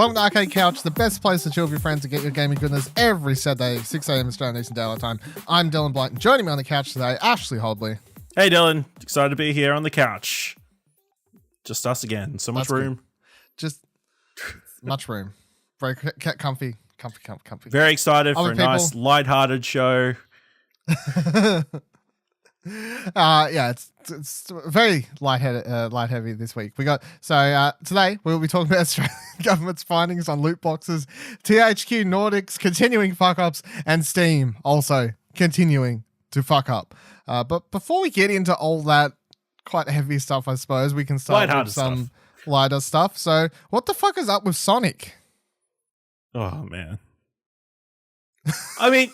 Welcome to Arcade Couch, the best place to chill with your friends and get your gaming goodness every Saturday, 6 a.m. Australian Eastern Daylight Time. I'm Dylan Blight, and joining me on the couch today, Ashley Hobley. Hey Dylan, excited to be here on the couch. Just us again. So much room. Good. Just much room. Very comfy. Very excited for a nice, lighthearted show. Yeah, it's very light heavy this week. Today we'll be talking about Australian government's findings on loot boxes, THQ Nordic's continuing fuck ups, and Steam also continuing to fuck up. But before we get into all that quite heavy stuff, I suppose we can start with some lighter stuff. So, what the fuck is up with Sonic? Oh man, I mean,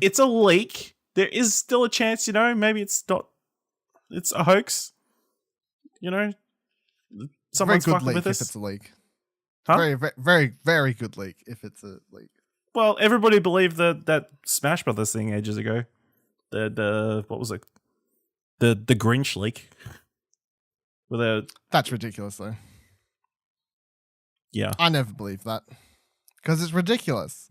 it's a leak. There is still a chance, maybe it's not. It's a hoax. Someone's fucking with us. If it's a leak. Huh? Very, very, very good leak if it's a leak. Well, everybody believed that Smash Brothers thing ages ago. What was it? The Grinch leak. That's ridiculous, though. Yeah, I never believed that because it's ridiculous.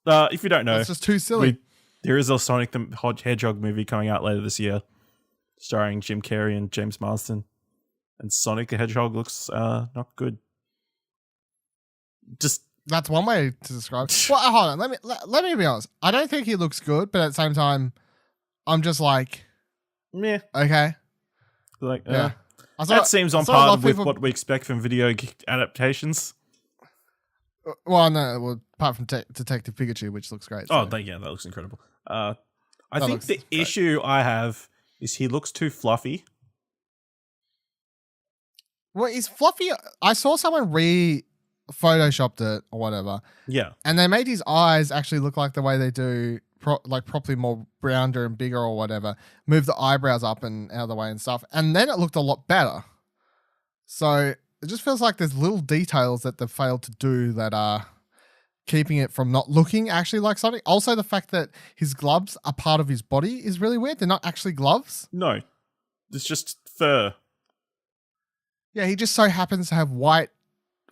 If you don't know, it's just too silly. There is a Sonic the Hedgehog movie coming out later this year, starring Jim Carrey and James Marsden. And Sonic the Hedgehog looks not good. That's one way to describe it. Well, hold on. Let me be honest. I don't think he looks good, but at the same time, I'm just like, meh. Okay. Like, yeah. That seems on par with what we expect from video adaptations. Well, no. Well, apart from Detective Pikachu, which looks great. So. That looks incredible. I think the issue I have is he looks too fluffy. Well, he's fluffy. I saw someone photoshopped it or whatever. Yeah. And they made his eyes actually look like the way they do, properly more rounder and bigger or whatever. Move the eyebrows up and out of the way and stuff. And then it looked a lot better. So it just feels like there's little details that they've failed to do that are keeping it from not looking actually like Sonic. Also, the fact that his gloves are part of his body is really weird. They're not actually gloves. No. It's just fur. Yeah, he just so happens to have white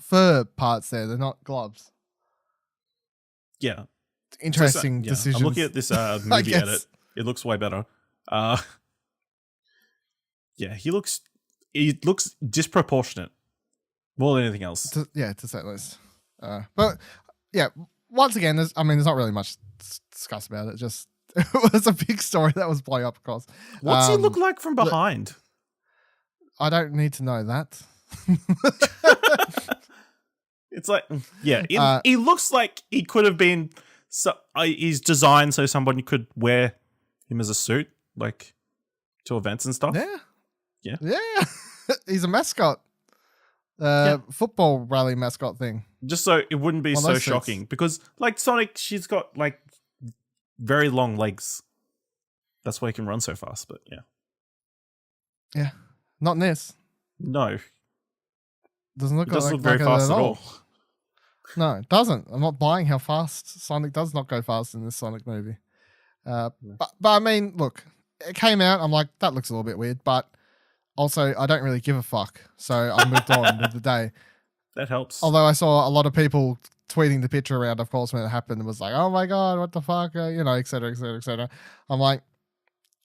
fur parts there. They're not gloves. Yeah. Interesting decisions. I'm looking at this movie edit. It looks way better. Yeah, he looks disproportionate more than anything else. To say the least. But yeah, once again, there's not really much to discuss about it. Just it was a big story that was blowing up across. What's he look like from behind? I don't need to know that. It's like, yeah, he looks like he could have been. He's designed so someone could wear him as a suit, like to events and stuff. Yeah. He's a mascot, football rally mascot thing. Just so it wouldn't be so shocking, because like Sonic, she's got like very long legs. That's why he can run so fast. But yeah, not in this. No, doesn't look very fast at all. No, it doesn't. I'm not buying how fast Sonic does not go fast in this Sonic movie. But I mean, look, it came out. I'm like, that looks a little bit weird, but also I don't really give a fuck. So I moved on with the day. That helps. Although I saw a lot of people tweeting the picture around, of course, when it happened, and was like, oh my God, what the fuck? Et cetera, et cetera, et cetera. I'm like,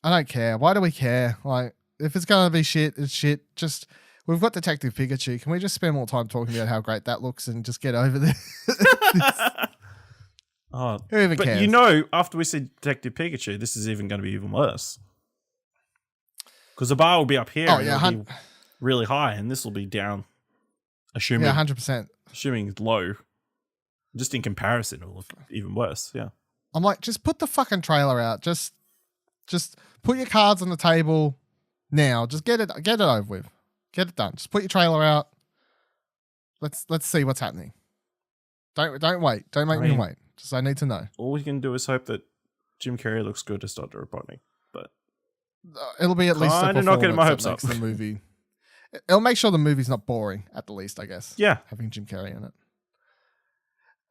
I don't care. Why do we care? Like, if it's going to be shit, it's shit. Just, we've got Detective Pikachu. Can we just spend more time talking about how great that looks and just get over this? Who even cares? After we see Detective Pikachu, this is even going to be even worse. Because the bar will be up here and it'll be really high, and this will be down. Assuming 100%. Assuming low. Just in comparison, it'll look even worse. Yeah. I'm like, just put the fucking trailer out. Just put your cards on the table now. Just get it over with. Get it done. Just put your trailer out. Let's see what's happening. Don't wait. Don't make me wait. Just I need to know. All we can do is hope that Jim Carrey looks good to start disappointing. But it'll be at least a not getting my hopes up. The movie. It'll make sure the movie's not boring, at the least, I guess. Yeah. Having Jim Carrey in it.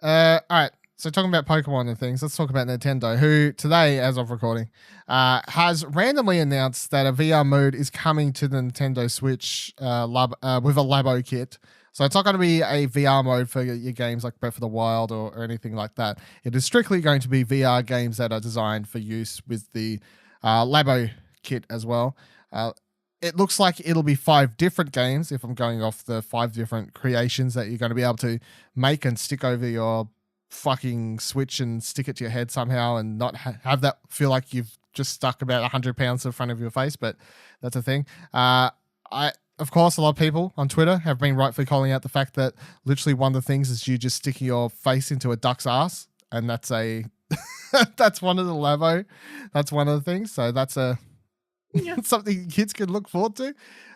All right. So talking about Pokemon and things, let's talk about Nintendo, who today, as of recording, has randomly announced that a VR mode is coming to the Nintendo Switch with a Labo kit. So it's not going to be a VR mode for your games like Breath of the Wild or anything like that. It is strictly going to be VR games that are designed for use with the Labo kit as well. It looks like it'll be 5 different games if I'm going off the 5 different creations that you're going to be able to make and stick over your fucking Switch and stick it to your head somehow and not have that feel like you've just stuck about 100 pounds in front of your face, but that's a thing. Of course, a lot of people on Twitter have been rightfully calling out the fact that literally one of the things is you just sticking your face into a duck's ass, and that's that's one of the Labo. That's one of the things. So that's something kids can look forward to.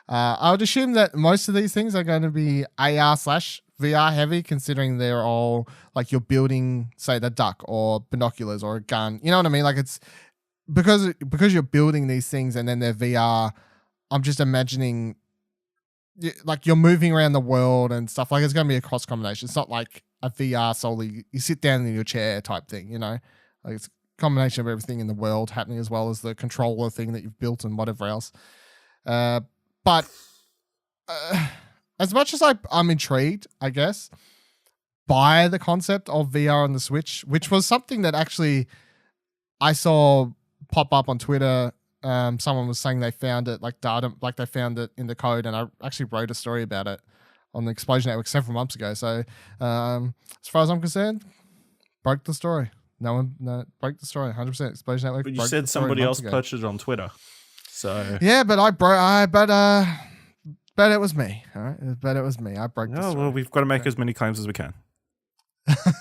I would assume that most of these things are going to be AR/VR heavy, considering they're all like you're building, say, the duck or binoculars or a gun. You know what I mean? Like it's because you're building these things and then they're VR. I'm just imagining like you're moving around the world and stuff. Like it's going to be a cross combination. It's not like a VR solely you sit down in your chair type thing, you know? Like it's a combination of everything in the world happening as well as the controller thing that you've built and whatever else. But as much as I'm intrigued, I guess, by the concept of VR on the Switch, which was something that actually I saw pop up on Twitter. Someone was saying they found it like data, like they found it in the code, and I actually wrote a story about it on the Explosion Network several months ago. So, as far as I'm concerned, broke the story. No, broke the story. 100% Explosion Network. But you said somebody else purchased it on Twitter. So yeah, but but it was me. All right, but it was me. I broke the story. Well, we've got to make as many claims as we can.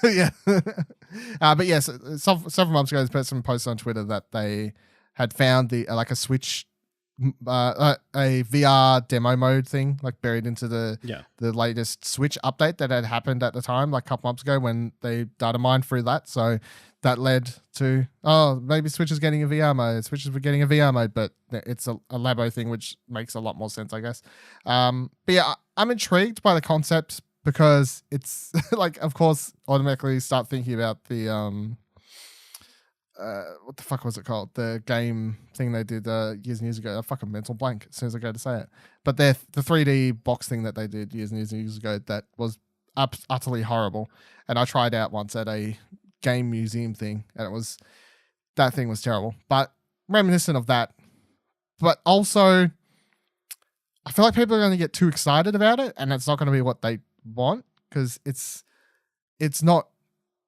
Yeah, but yes, several months ago, this person posted on Twitter that they had found the like a Switch, a VR demo mode thing, like buried into the latest Switch update that had happened at the time, like a couple months ago when they data mined through that. So that led to maybe Switch is getting a VR mode. Switch is getting a VR mode, but it's a Labo thing, which makes a lot more sense, I guess. But yeah, I'm intrigued by the concept because it's like, of course, automatically start thinking about the what the fuck was it called? The game thing they did years and years ago. I fucking mental blank as soon as I go to say it. But the 3D box thing that they did years and years ago that was utterly horrible. And I tried out once at a game museum thing, and that thing was terrible. But reminiscent of that. But also, I feel like people are going to get too excited about it, and it's not going to be what they want because it's not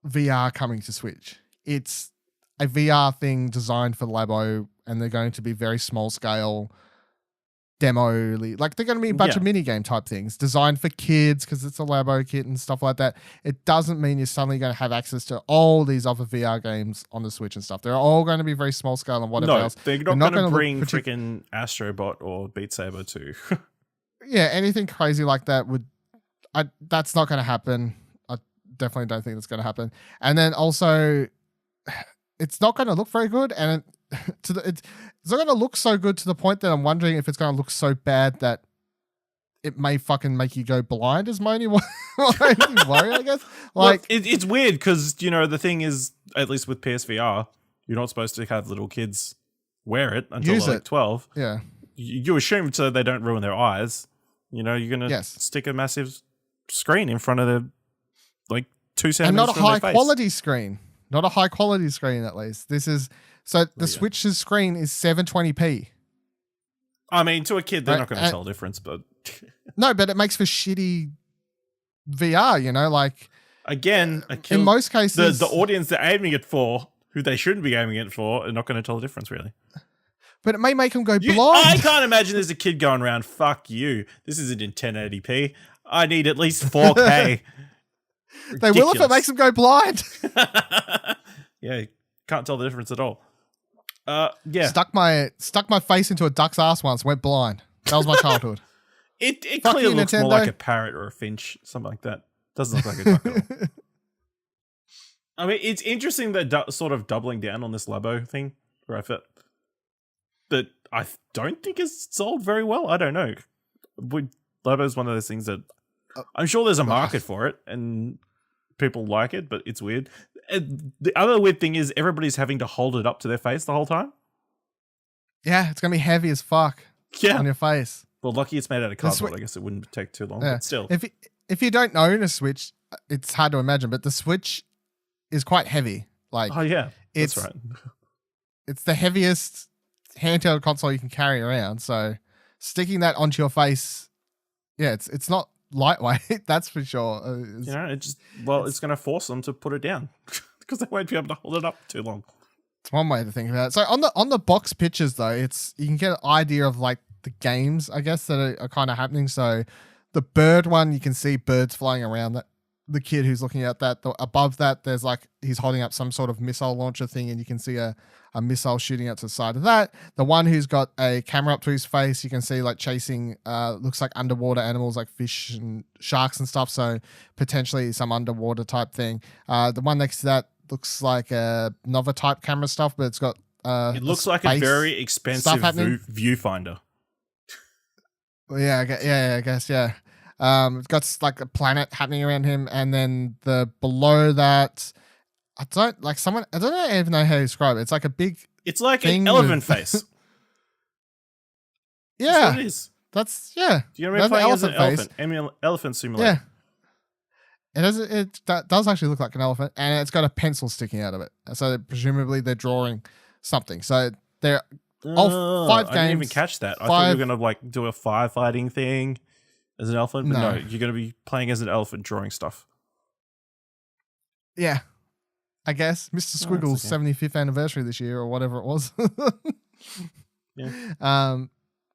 VR coming to Switch. It's a VR thing designed for Labo, and they're going to be very small scale demo. Like they're going to be a bunch of mini game type things designed for kids because it's a Labo kit and stuff like that. It doesn't mean you're suddenly going to have access to all these other VR games on the Switch and stuff. They're all going to be very small scale and whatever else. They're not going to bring freaking Astrobot or Beat Saber to. Yeah, anything crazy like that that's not going to happen. I definitely don't think that's going to happen. And then also, it's not going to look very good, and it's not going to look so good to the point that I'm wondering if it's going to look so bad that it may fucking make you go blind. Is my only worry, I guess. Like it's weird because the thing is, at least with PSVR, you're not supposed to have little kids wear it until they're like 12. Yeah, you assume so they don't ruin their eyes. You're going to stick a massive screen in front of their 2 centimeters, and not a high quality screen. Not a high quality screen, at least. The Switch's screen is 720p. I mean, to a kid, they're not going to tell the difference, but no, but it makes for shitty VR. Like again, in most cases, the audience they're aiming it for, who they shouldn't be aiming it for, are not going to tell the difference, really. But it may make them go blind. I can't imagine there's a kid going around. Fuck you! This isn't in 1080p. I need at least 4K. They will if it makes them go blind. Yeah, can't tell the difference at all. Yeah, stuck my face into a duck's ass once, went blind. That was my childhood. It clearly looks more like a parrot or a finch, something like that. Doesn't look like a duck at all. I mean, it's interesting that sort of doubling down on this Labo thing, right? But I don't think it's sold very well. I don't know. Labo's one of those things that I'm sure there's a market for it and people like it, but it's weird. And the other weird thing is everybody's having to hold it up to their face the whole time. Yeah, it's going to be heavy as fuck on your face. Well, lucky it's made out of cardboard. I guess it wouldn't take too long, but still. if you don't own a Switch, it's hard to imagine, but the Switch is quite heavy. Like, oh yeah, that's right. It's the heaviest handheld console you can carry around. So sticking that onto your face, yeah, it's not lightweight. That's for sure. It's going to force them to put it down because they won't be able to hold it up too long. It's one way to think about it. So on the box pictures though, you can get an idea of like the games, I guess, that are kind of happening. So the bird one, you can see birds flying around that. The kid who's looking at that, above that, there's like he's holding up some sort of missile launcher thing, and you can see a missile shooting out to the side of that. The one who's got a camera up to his face, you can see like chasing, looks like underwater animals like fish and sharks and stuff. So potentially some underwater type thing. The one next to that looks like a Nova type camera stuff, but it's got it looks like a very expensive viewfinder. Yeah, I guess. It's got like a planet happening around him, and then below that, I don't even know how to describe it. It's like a big. It's like an elephant face. Yeah, that's what it is. That's yeah. Do you remember playing as an elephant? Elephant simulator. Yeah, it does actually look like an elephant, and it's got a pencil sticking out of it. So presumably they're drawing something. So they're all 5 games. I didn't even catch that. I thought you were gonna like do a firefighting thing as an elephant, but no, you're going to be playing as an elephant drawing stuff. Yeah, I guess. Mr. Squiggle's 75th anniversary this year or whatever it was. Yeah.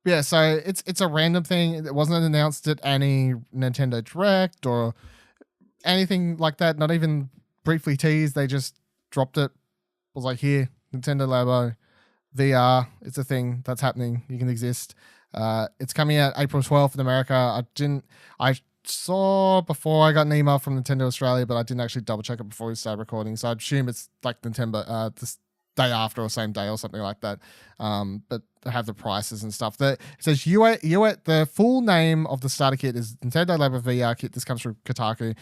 Yeah, so it's a random thing. It wasn't announced at any Nintendo Direct or anything like that. Not even briefly teased. They just dropped it. It was like, here, Nintendo Labo, VR. It's a thing that's happening. You can exist. It's coming out April 12th in America. I saw before I got an email from Nintendo Australia, but I didn't actually double check it before we started recording. So I assume it's like Nintendo, this day after or same day or something like that. But they have the prices and stuff. It says the full name of the starter kit is Nintendo Labo VR kit. This comes from Kotaku.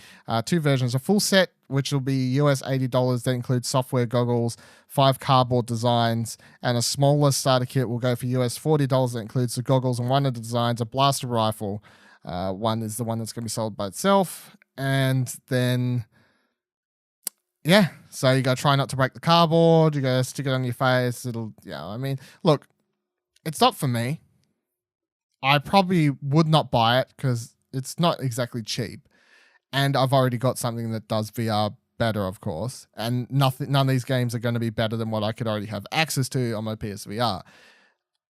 2 versions. A full set, which will be US $80. That includes software, goggles, 5 cardboard designs, and a smaller starter kit will go for US $40. That includes the goggles and one of the designs, a blaster rifle. One is the one that's going to be sold by itself. And then, yeah, so you got to try not to break the cardboard. You got to stick it on your face. I mean, look, it's not for me. I probably would not buy it because it's not exactly cheap. And I've already got something that does VR better, of course. And none of these games are going to be better than what I could already have access to on my PSVR.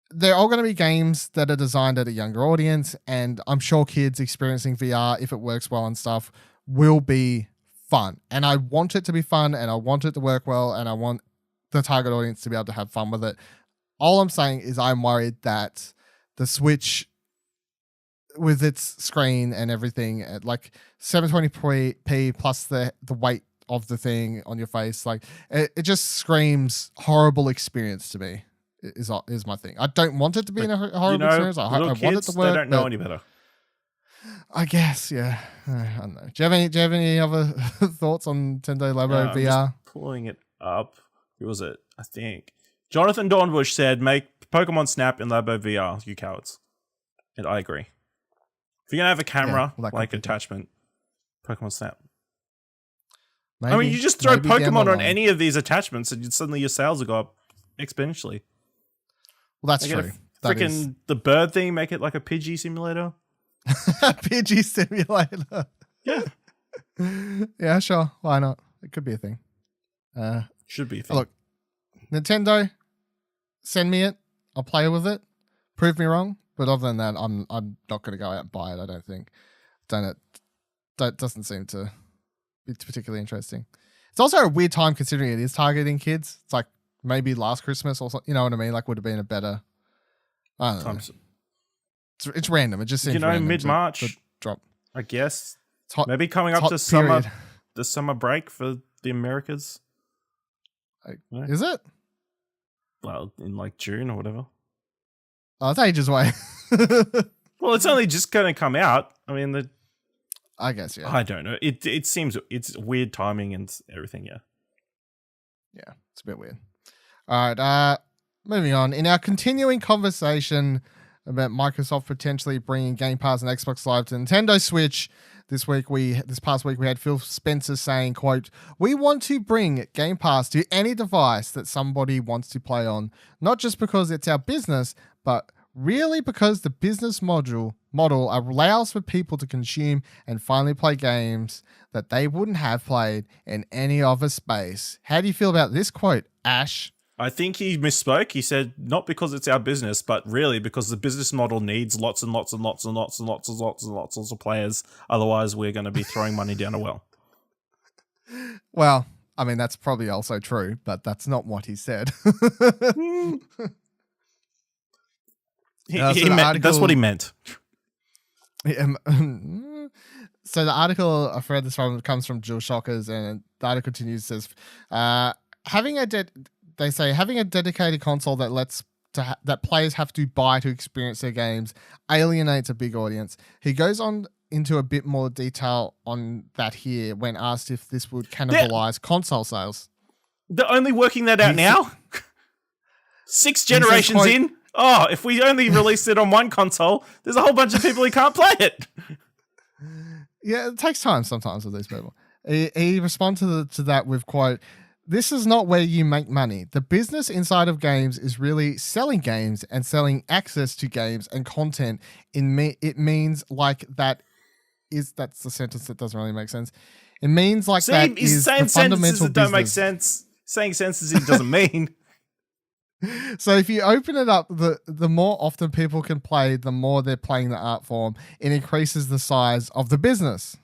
They're all going to be games that are designed at a younger audience. And I'm sure kids experiencing VR, if it works well and stuff, will be fun. And I want it to be fun, and I want it to work well, and I want the target audience to be able to have fun with it. All I'm saying is I'm worried that the Switch, with its screen and everything at like 720p plus the weight of the thing on your face, like it just screams horrible experience to me. Is my thing. I don't want it to be a horrible experience. I want it to work. They don't know any better. I guess, yeah. I don't know. Do you have any other thoughts on Nintendo Labo VR? I'm just pulling it up. Who was it? I think Jonathan Dornbush said, "Make Pokemon Snap in Labo VR, you cowards." And I agree. If you're gonna have a camera like attachment, Pokemon Snap. Maybe, I mean, you just throw Pokemon on any of these attachments, and suddenly your sales will go up exponentially. Well, that's true. Freaking the bird thing, make it like a Pidgey simulator. Pidgey simulator. Yeah. Yeah, sure. Why not? It could be a thing. Should be a thing. Look, Nintendo, send me it. I'll play with it. Prove me wrong. But other than that, I'm not going to go out and buy it, I don't think. That doesn't seem to be particularly interesting. It's also a weird time considering it is targeting kids. It's like maybe last Christmas or something. You know what I mean? Like would have been a better... I don't know. It's random. It just seems random mid-March to drop. I guess. Maybe coming up to the summer break for the Americas. Is it? Well, in like June or whatever. Oh, it's ages away. Well, it's only just going to come out. I mean, I guess, yeah. I don't know. It seems it's weird timing and everything, yeah. Yeah, it's a bit weird. All right, moving on. In our continuing conversation about Microsoft potentially bringing Gamepass and Xbox Live to Nintendo Switch, This past week we had Phil Spencer saying, quote, "We want to bring Game Pass to any device that somebody wants to play on, not just because it's our business, but really because the business model allows for people to consume and finally play games that they wouldn't have played in any other space." How do you feel about this quote, Ash? I think he misspoke. He said not because it's our business, but really because the business model needs lots and lots and lots and lots and lots and lots and lots of players. Otherwise, we're going to be throwing money down a well. Well, I mean, that's probably also true, but that's not what he said. That's what he meant. So the article I've read this from comes from Jill Shockers, and the article continues, says, having a dedicated console that players have to buy to experience their games alienates a big audience. He goes on into a bit more detail on that here when asked if this would cannibalize console sales. They're only working that out now? 6 generations in? Oh, if we only released it on one console, there's a whole bunch of people who can't play it. Yeah, it takes time sometimes with these people. He responded to that with, quote, "This is not where you make money. The business inside of games is really selling games and selling access to games and content. It means like that is..." That's the sentence that doesn't really make sense. It means like that is the fundamental that don't make sense. Saying sentences it doesn't mean. So if you open it up, the more often people can play, the more they're playing the art form. It increases the size of the business.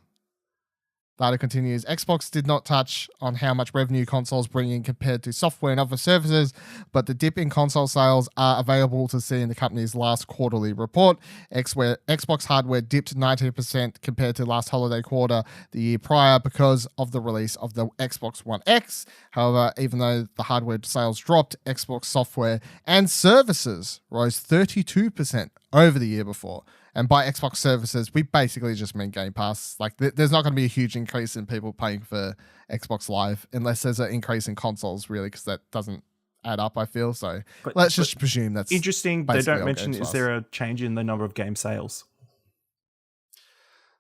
Data continues, Xbox did not touch on how much revenue consoles bring in compared to software and other services, but the dip in console sales are available to see in the company's last quarterly report. Xbox hardware dipped 19% compared to last holiday quarter the year prior because of the release of the Xbox One X. However, even though the hardware sales dropped, Xbox software and services rose 32% over the year before. And by Xbox services, we basically just mean Game Pass. Like, there's not going to be a huge increase in people paying for Xbox Live unless there's an increase in consoles, really, because that doesn't add up, I feel. So let's just presume that's interesting. They don't mention, is there a change in the number of game sales?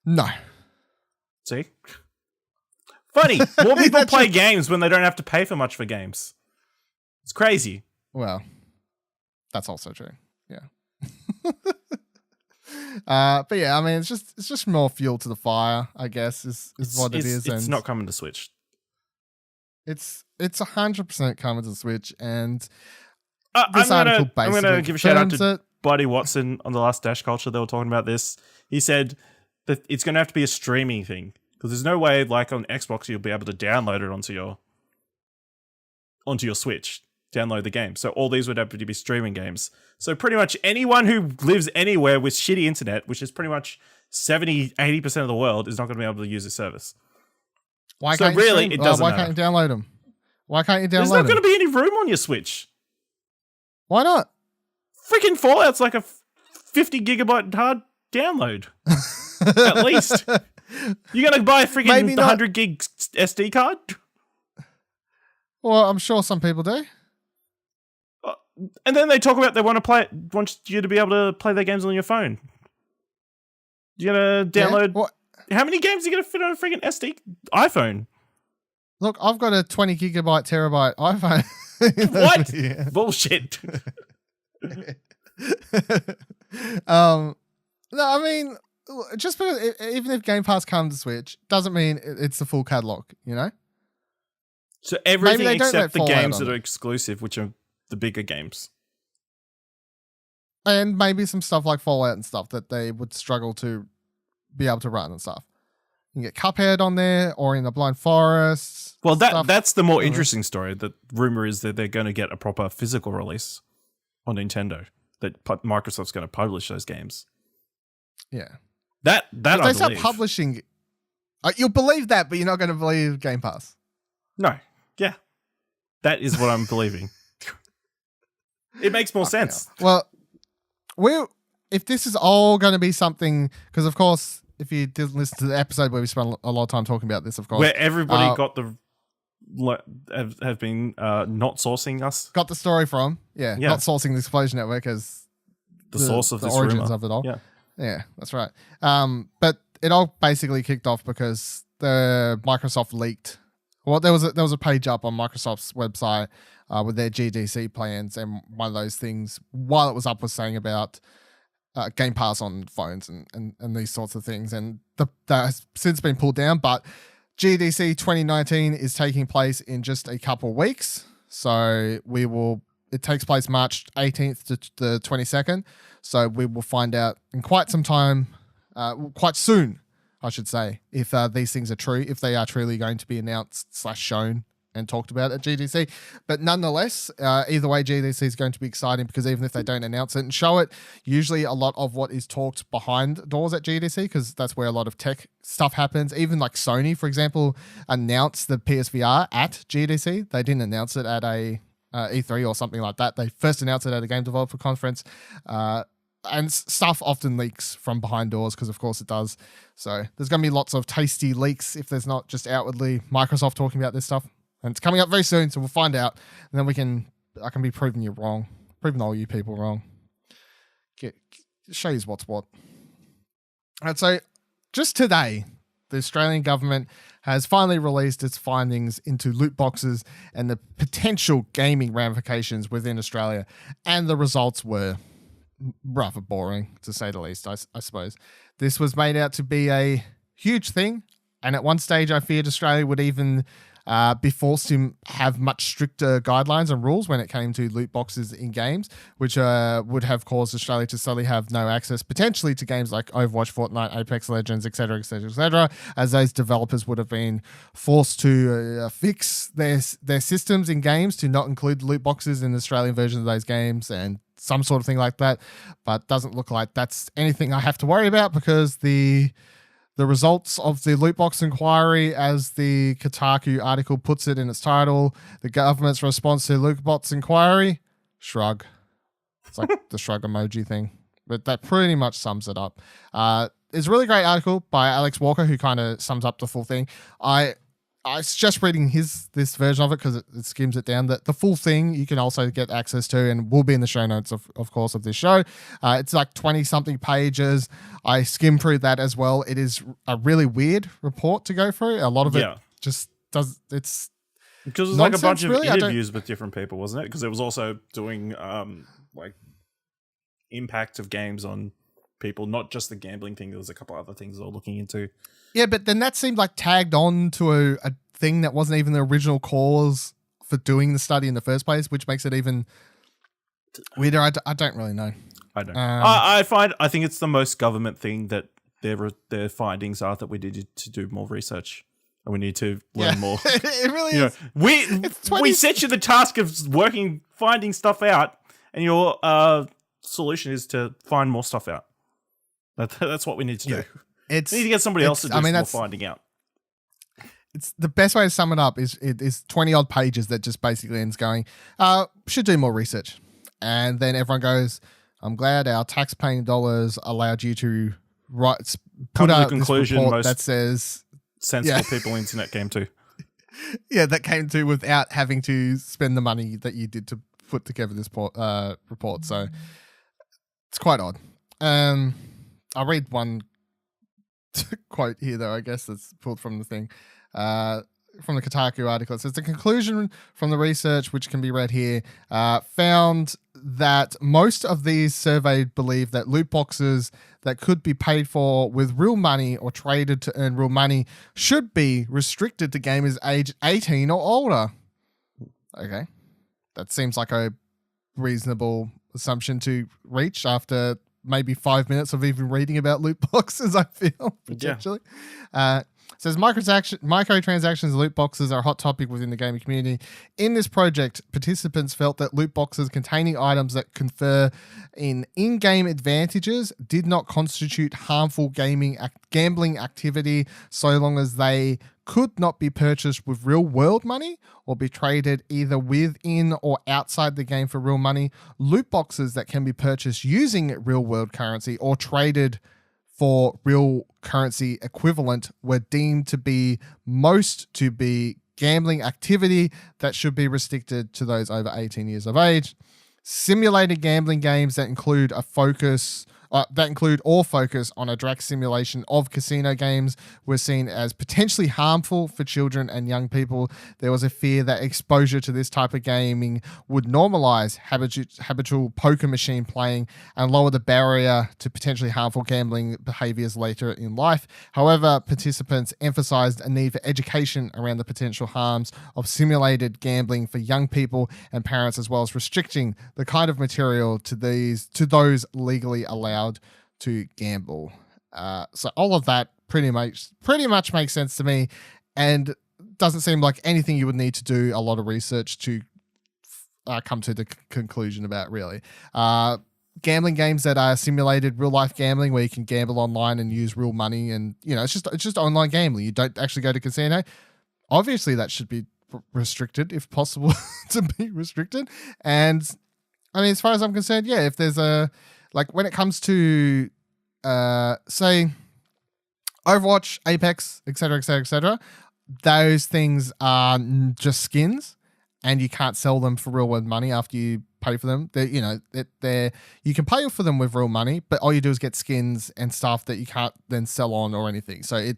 No. See? Funny. More people play games when they don't have to pay for much for games. It's crazy. Well, that's also true. Yeah. But yeah, I mean, it's just more fuel to the fire, I guess, is what it is. It's not coming to Switch. It's 100% coming to Switch, and I'm gonna give a shout out to Buddy Watson on the last Dash Culture. They were talking about this. He said that it's going to have to be a streaming thing because there's no way, like on Xbox, you'll be able to download it onto your Switch. Download the game. So all these would have to be streaming games. So pretty much anyone who lives anywhere with shitty internet, which is pretty much 70-80% of the world, is not going to be able to use this service. Why can't you download them? Why can't you download them? There's not going to be any room on your Switch. Why not? Freaking Fallout's like a 50 gigabyte hard download. At least. You're going to buy a freaking 100 gig SD card? Well, I'm sure some people do. And then they talk about they want you to be able to play their games on your phone. You're going to download... Yeah? How many games are you going to fit on a freaking SD iPhone? Look, I've got a 20 gigabyte, terabyte iPhone. What? Yeah. Bullshit. No, I mean, just because even if Game Pass comes to Switch, doesn't mean it's the full catalog, you know? So everything except the games that are exclusive, which are the bigger games. And maybe some stuff like Fallout and stuff that they would struggle to be able to run and stuff. You can get Cuphead on there or in the Blind Forest. Well, that's the more interesting story. The rumor is that they're going to get a proper physical release on Nintendo. That Microsoft's going to publish those games. Yeah. That if they start publishing... you'll believe that, but you're not going to believe Game Pass. No. Yeah. That is what I'm believing. It makes more sense. Well, if this is all going to be something, because of course, if you did listen to the episode where we spent a lot of time talking about this, of course, where everybody have been not sourcing us, got the story from, not sourcing the Explosion Network as the source of the this origins rumor. of it all. Yeah, that's right. But it all basically kicked off because the Microsoft leaked. Well, there was a page up on Microsoft's website with their GDC plans, and one of those things while it was up was saying about Gamepass on phones and these sorts of things, and that has since been pulled down. But GDC 2019 is taking place in just a couple of weeks, so it takes place March 18th to the 22nd. So we will find out in quite some time, quite soon, I should say, if these things are true, if they are truly going to be announced / shown and talked about at GDC. But nonetheless, either way, GDC is going to be exciting because even if they don't announce it and show it, usually a lot of what is talked behind doors at GDC, because that's where a lot of tech stuff happens. Even like Sony, for example, announced the PSVR at GDC. They didn't announce it at a E3 or something like that. They first announced it at a game developer conference. And stuff often leaks from behind doors because, of course, it does. So there's going to be lots of tasty leaks if there's not just outwardly Microsoft talking about this stuff. And it's coming up very soon, so we'll find out. And then I can be proving you wrong. Proving all you people wrong. Show you what's what. All right, so just today, the Australian government has finally released its findings into loot boxes and the potential gaming ramifications within Australia. And the results were rather boring, to say the least, I suppose. This was made out to be a huge thing. And at one stage, I feared Australia would even be forced to have much stricter guidelines and rules when it came to loot boxes in games, which would have caused Australia to suddenly have no access potentially to games like Overwatch, Fortnite, Apex Legends, etc., etc., etc., as those developers would have been forced to fix their systems in games to not include loot boxes in the Australian version of those games and some sort of thing like that. But doesn't look like that's anything I have to worry about because the results of the loot box inquiry, as the Kotaku article puts it in its title, the government's response to loot box inquiry, shrug. It's like the shrug emoji thing. But that pretty much sums it up. It's a really great article by Alex Walker who kind of sums up the full thing. I suggest reading this version of it because it skims it down. The full thing you can also get access to and will be in the show notes, of course, of this show. It's like 20-something pages. I skimmed through that as well. It is a really weird report to go through. A lot of it just does... It's because it was like a bunch of interviews with different people, wasn't it? Because it was also doing like impact of games on people, not just the gambling thing. There was a couple other things they were looking into. Yeah, but then that seemed like tagged on to a thing that wasn't even the original cause for doing the study in the first place, which makes it even weirder. I don't really know. I don't. I think it's the most government thing that their findings are that we need to do more research and we need to learn more. It really is. We set you the task of finding stuff out, and your solution is to find more stuff out. That's what we need to do. We need to get somebody else to do more finding out. It's the best way to sum it up is 20 odd pages that just basically ends going, should do more research. And then everyone goes, I'm glad our tax-paying dollars allowed you to put out this report that says sensible people internet came to. Yeah, that came to without having to spend the money that you did to put together this report. So it's quite odd. I'll read one quote here, though, I guess that's pulled from the thing. From the Kotaku article. It says the conclusion from the research, which can be read here, found that most of these surveyed believe that loot boxes that could be paid for with real money or traded to earn real money should be restricted to gamers aged 18 or older. Okay. That seems like a reasonable assumption to reach after maybe 5 minutes of even reading about loot boxes, I feel, potentially. Yeah. Says microtransactions and loot boxes are a hot topic within the gaming community. In this project, participants felt that loot boxes containing items that confer in-game advantages did not constitute harmful gambling activity so long as they could not be purchased with real-world money or be traded either within or outside the game for real money. Loot boxes that can be purchased using real-world currency or traded for real currency equivalent were deemed to be gambling activity that should be restricted to those over 18 years of age. Simulated gambling games that include a focus that include or focus on a direct simulation of casino games were seen as potentially harmful for children and young people. There was a fear that exposure to this type of gaming would normalize habitual poker machine playing and lower the barrier to potentially harmful gambling behaviors later in life. However, participants emphasized a need for education around the potential harms of simulated gambling for young people and parents, as well as restricting the kind of material to those legally allowed to gamble. So all of that pretty much makes sense to me, and doesn't seem like anything you would need to do a lot of research to come to the conclusion about, really. Gambling games that are simulated real life gambling, where you can gamble online and use real money, and it's just online gambling. You don't actually go to casino. Obviously, that should be restricted if possible to be restricted. And I mean, as far as I'm concerned, yeah, if there's when it comes to say Overwatch, Apex, etc., those things are just skins, and you can't sell them for real world money after you pay for them. You can pay for them with real money, but all you do is get skins and stuff that you can't then sell on or anything. So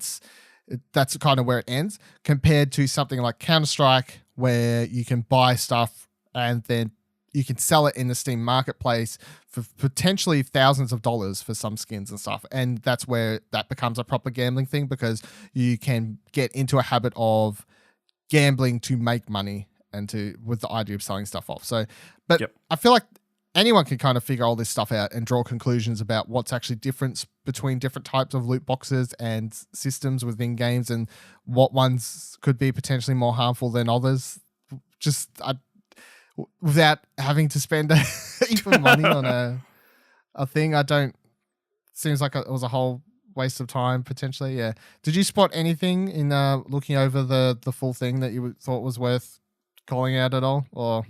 that's kind of where it ends, compared to something like Counter-Strike, where you can buy stuff and then you can sell it in the Steam marketplace for potentially thousands of dollars for some skins and stuff. And that's where that becomes a proper gambling thing, because you can get into a habit of gambling to make money and with the idea of selling stuff off. So, but yep. I feel like anyone can kind of figure all this stuff out and draw conclusions about what's actually different between different types of loot boxes and systems within games, and what ones could be potentially more harmful than others. Without having to spend a heap of money on a thing, seems like it was a whole waste of time potentially. Yeah. Did you spot anything in looking over the full thing that you thought was worth calling out at all, or?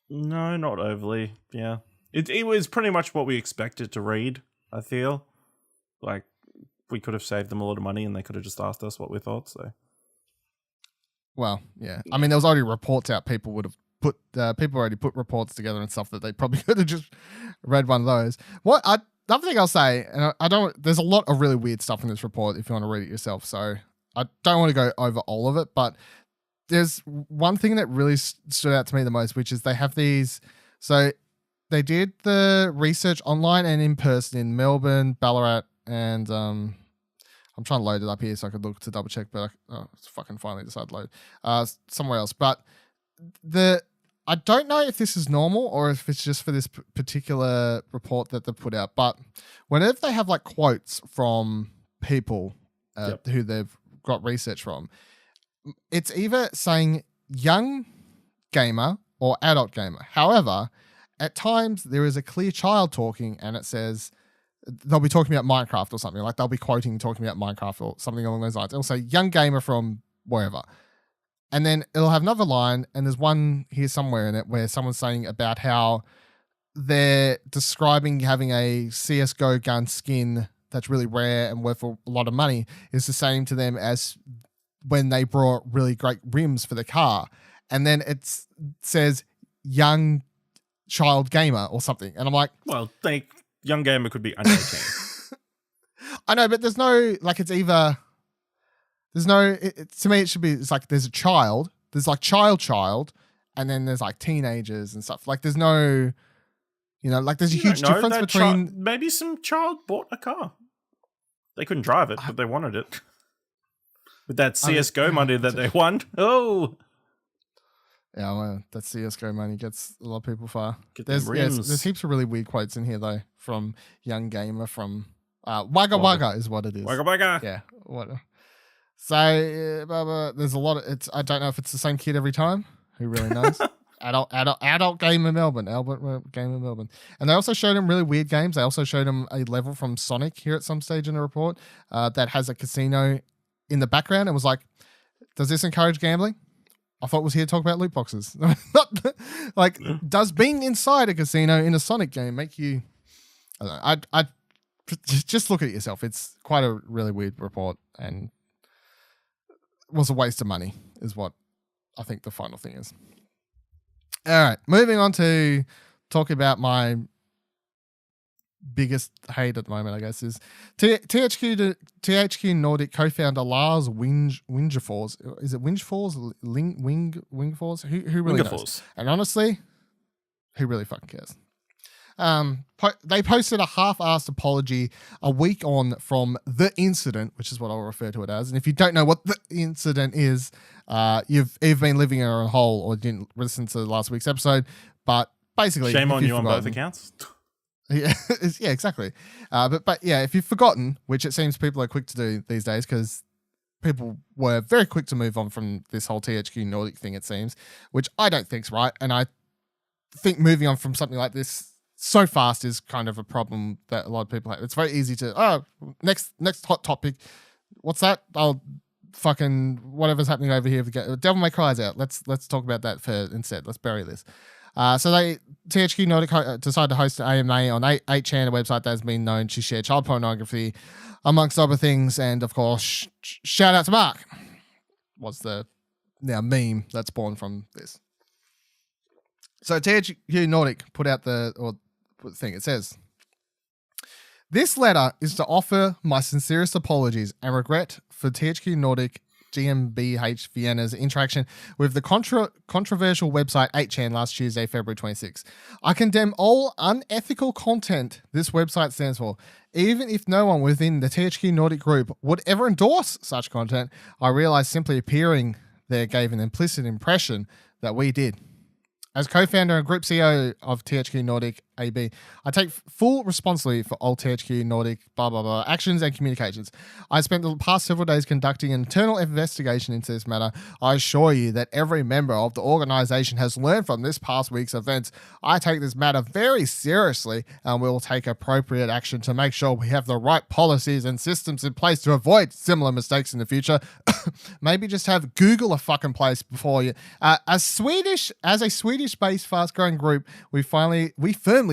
No, not overly. Yeah, it was pretty much what we expected to read. I feel like we could have saved them a lot of money, and they could have just asked us what we thought. So, well, yeah. I mean, there was already reports out. People would have people already put reports together and stuff that they probably could have just read one of those. Another thing I'll say, and I don't. There's a lot of really weird stuff in this report if you want to read it yourself. So I don't want to go over all of it, but there's one thing that really stood out to me the most, which is they have these. So they did the research online and in person in Melbourne, Ballarat, and I'm trying to load it up here so I could look to double check, but it's fucking finally decided to load somewhere else. But I don't know if this is normal or if it's just for this particular report that they put out. But whenever they have like quotes from people who they've got research from, it's either saying young gamer or adult gamer. However, at times there is a clear child talking, and it says they'll be talking about Minecraft or something. Like they'll be talking about Minecraft or something along those lines. It'll say young gamer from wherever. And then it'll have another line, and there's one here somewhere in it where someone's saying about how they're describing having a CSGO gun skin that's really rare and worth a lot of money is the same to them as when they brought really great rims for the car. And then it says young child gamer or something. And I'm like, well, young gamer could be under 18. I know, but there's no, like, it's either, there's no, to me, it should be, it's like there's a child, there's like child, and then there's like teenagers and stuff. Like there's no, like there's a huge difference between. Maybe some child bought a car. They couldn't drive it, but they wanted it. With that CSGO money that they won. Oh. Yeah, well, that CSGO money gets a lot of people far. There's heaps of really weird quotes in here, though, from Young Gamer, from Wagga Wagga is what it is. Wagga Wagga. Yeah. What? So, there's a lot of, I don't know if it's the same kid every time. Who really knows? Adult Gamer Melbourne. Albert Gamer Melbourne. And they also showed him really weird games. They also showed him a level from Sonic here at some stage in the report that has a casino in the background, and was like, does this encourage gambling? I thought it was here to talk about loot boxes. Like, does being inside a casino in a Sonic game make you, I don't know, I just look at it yourself. It's quite a really weird report, and was a waste of money is what I think the final thing is. All right, moving on to talk about my biggest hate at the moment, I guess, is THQ Nordic co-founder Lars Wingefors. Is it Wingefors? Wingefors? Who really knows? And honestly, who really fucking cares? They posted a half-assed apology a week on from the incident, which is what I'll refer to it as. And if you don't know what the incident is, you've either been living in a hole or didn't listen to last week's episode. But basically, shame on you on both accounts. Yeah, yeah, exactly. But yeah, if you've forgotten, which it seems people are quick to do these days, because people were very quick to move on from this whole THQ Nordic thing, it seems, which I don't think's right. And I think moving on from something like this so fast is kind of a problem that a lot of people have. It's very easy to, next hot topic. What's that? Oh, fucking whatever's happening over here. Devil May Cry's out. Let's talk about that instead. Let's bury this. So THQ Nordic decided to host an AMA on 8chan, a website that has been known to share child pornography, amongst other things. And of course, shout out to Mark. What's the meme that's born from this? So THQ Nordic put out the thing. It says, "This letter is to offer my sincerest apologies and regret for THQ Nordic GmbH Vienna's interaction with the controversial website 8chan last Tuesday, February 26. I condemn all unethical content this website stands for. Even if no one within the THQ Nordic group would ever endorse such content, I realize simply appearing there gave an implicit impression that we did. As co-founder and group CEO of THQ Nordic AB, I take full responsibility for all THQ Nordic actions and communications. I spent the past several days conducting an internal investigation into this matter. I assure you that every member of the organization has learned from this past week's events. I take this matter very seriously and will take appropriate action to make sure we have the right policies and systems in place to avoid similar mistakes in the future. Maybe just have Google a fucking place before you. As a Swedish-based fast-growing group, we firmly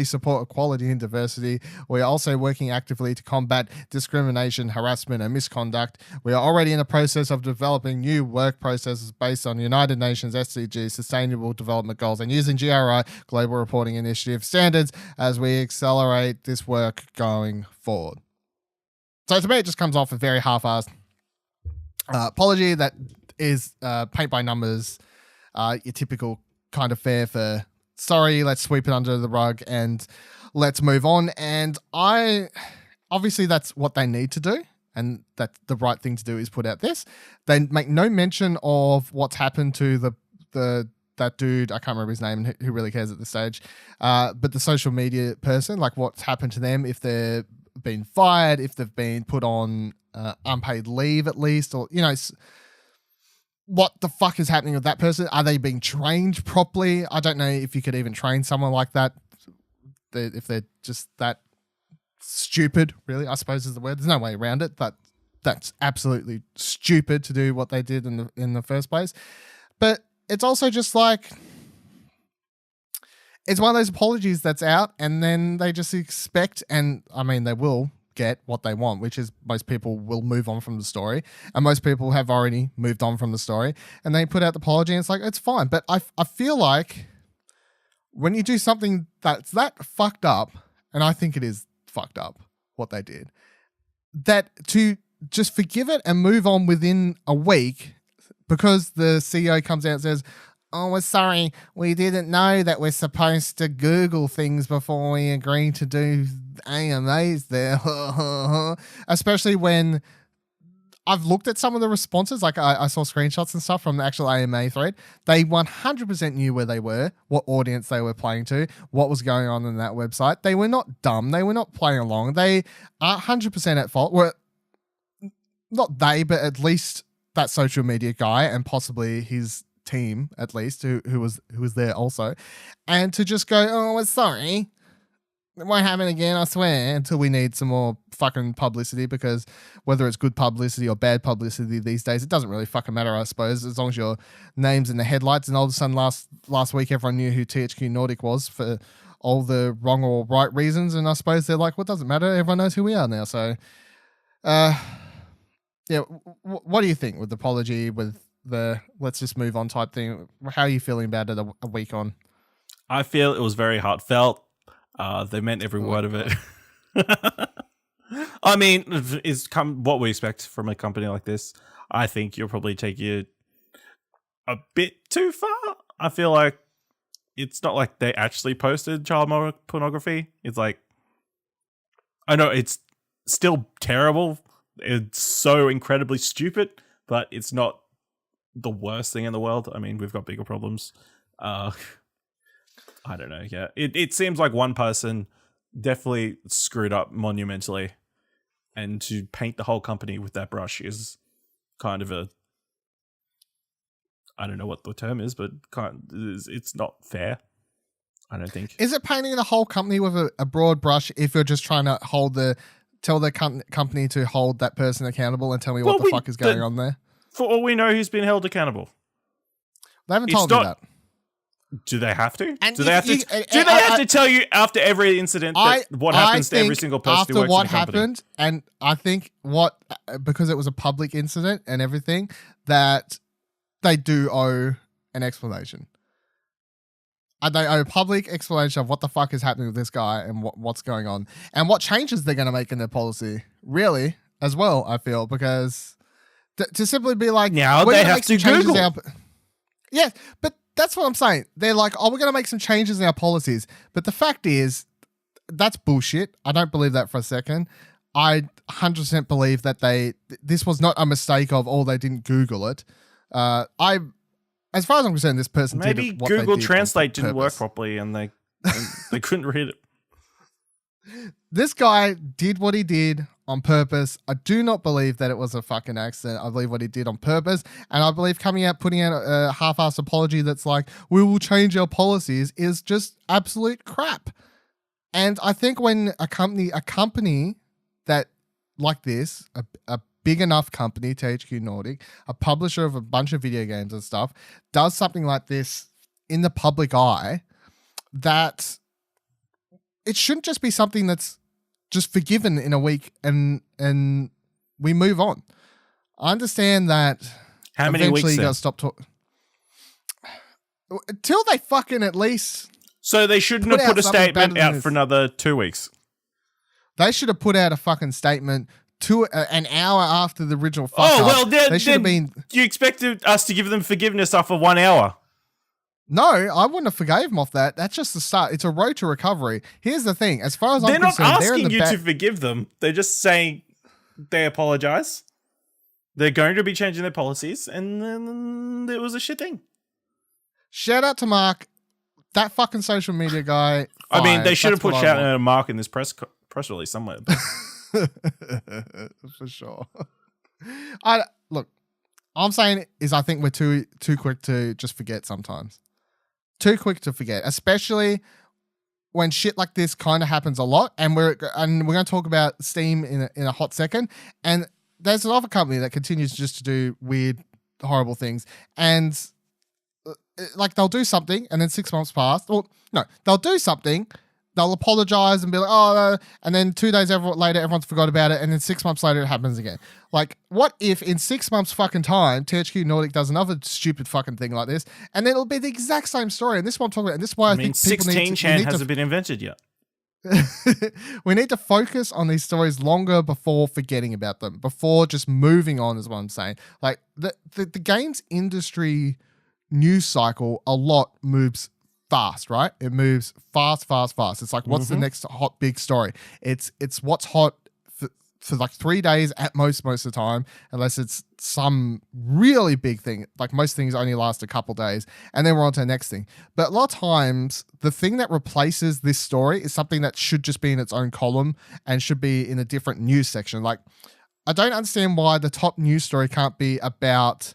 support equality and diversity. We are also working actively to combat discrimination, harassment, and misconduct. We are already in the process of developing new work processes based on United Nations SDGs, Sustainable Development Goals, and using GRI, Global Reporting Initiative standards as we accelerate this work going forward." So to me, it just comes off a very half-assed apology that is paint by numbers, your typical kind of fare for sorry, let's sweep it under the rug and let's move on. And obviously that's what they need to do, and that the right thing to do is put out this. They make no mention of what's happened to that dude, I can't remember his name, and who really cares at this stage, but the social media person, like what's happened to them, if they've been fired, if they've been put on unpaid leave at least, or what the fuck is happening with that person? Are they being trained properly? I don't know if you could even train someone like that, if they're just that stupid, really, I suppose is the word. There's no way around it, but that's absolutely stupid to do what they did in the first place. But it's also just like, it's one of those apologies that's out, and then they just expect, and I mean, they will get what they want, which is most people will move on from the story, and most people have already moved on from the story, and they put out the apology, and it's like, it's fine. But I feel like when you do something that's that fucked up, and I think it is fucked up what they did, that to just forgive it and move on within a week because the CEO comes out and says, "Oh, we're sorry, we didn't know that we're supposed to Google things before we agree to do AMAs there." Especially when I've looked at some of the responses, like I saw screenshots and stuff from the actual AMA thread. They 100% knew where they were, what audience they were playing to, what was going on in that website. They were not dumb. They were not playing along. They are 100% at fault. Well, not they, but at least that social media guy and possibly his team, at least, who was there also, and to just go, "Oh, we're sorry, it won't happen again, I swear," until we need some more fucking publicity, because whether it's good publicity or bad publicity these days, it doesn't really fucking matter, I suppose, as long as your name's in the headlights. And all of a sudden last week everyone knew who THQ Nordic was for all the wrong or right reasons, and I suppose they're like, well, it doesn't matter, everyone knows who we are now. So yeah, what do you think with the apology, with the let's just move on type thing? How are you feeling about it a week on? I feel it was very heartfelt. They meant every word of it. I mean, what we expect from a company like this. I think you'll probably take it a bit too far. I feel like it's not like they actually posted child pornography. It's like, I know it's still terrible. It's so incredibly stupid, but it's not the worst thing in the world. I mean, we've got bigger problems. I don't know. Yeah, it seems like one person definitely screwed up monumentally, and to paint the whole company with that brush is kind of I don't know what the term is, but it's not fair. I don't think. Is it painting the whole company with a broad brush if you're just trying to tell the company to hold that person accountable and tell me what the fuck is going on there? For all we know, he's been held accountable. They haven't told me that. Do they have to? Do they have to tell you after every incident what happens to every single person who works in the company? After what happened, and I think because it was a public incident and everything, that they do owe an explanation. They owe a public explanation of what the fuck is happening with this guy and what's going on and what changes they're going to make in their policy, really, as well, I feel, because to simply be like, now they have to Google. Yeah, but that's what I'm saying. They're like, we're going to make some changes in our policies. But the fact is, that's bullshit. I don't believe that for a second. I 100% believe that this was not a mistake of, they didn't Google it. As far as I'm concerned, this person maybe did what Google they did Translate didn't work properly and they couldn't read it. This guy did what he did on purpose. I do not believe that it was a fucking accident. I believe what he did on purpose. And I believe putting out a half-assed apology that's like, we will change our policies is just absolute crap. And I think when a company that like this, a big enough company, THQ Nordic, a publisher of a bunch of video games and stuff, does something like this in the public eye, that it shouldn't just be something that's just forgiven in a week and we move on. I understand that how many eventually weeks you gotta stop talking until they fucking at least. So they shouldn't have put a statement out for another 2 weeks. They should have put out a fucking statement an hour after the original fuck up. Well, they should have been. You expected us to give them forgiveness after 1 hour? No, I wouldn't have forgave them off that. That's just the start. It's a road to recovery. Here's the thing: as far as I'm concerned, they're not asking you to forgive them. They're just saying they apologize. They're going to be changing their policies, and then it was a shit thing. Shout out to Mark, that fucking social media guy. I mean, they should have put shout out to Mark in this press release somewhere. For sure. Look, all I'm saying is I think we're too quick to just forget sometimes. Too quick to forget, especially when shit like this kind of happens a lot. And we're going to talk about Steam in a hot second. And there's another company that continues just to do weird, horrible things. And like they'll do something, and then 6 months pass. Well, no, they'll do something. They'll apologize and be like, and then 2 days later, everyone's forgot about it. And then 6 months later, it happens again. Like, what if in 6 months fucking time, THQ Nordic does another stupid fucking thing like this, and then it'll be the exact same story. And this is what I'm talking about. And this is why I think people 16chan hasn't been invented yet. We need to focus on these stories longer before forgetting about them, before just moving on, is what I'm saying. Like, the games industry news cycle a lot moves fast, right? It moves fast. It's like, what's the next hot big story? It's what's hot for like 3 days at most of the time, unless it's some really big thing. Like most things only last a couple days, and then we're on to the next thing. But a lot of times, the thing that replaces this story is something that should just be in its own column and should be in a different news section. Like, I don't understand why the top news story can't be about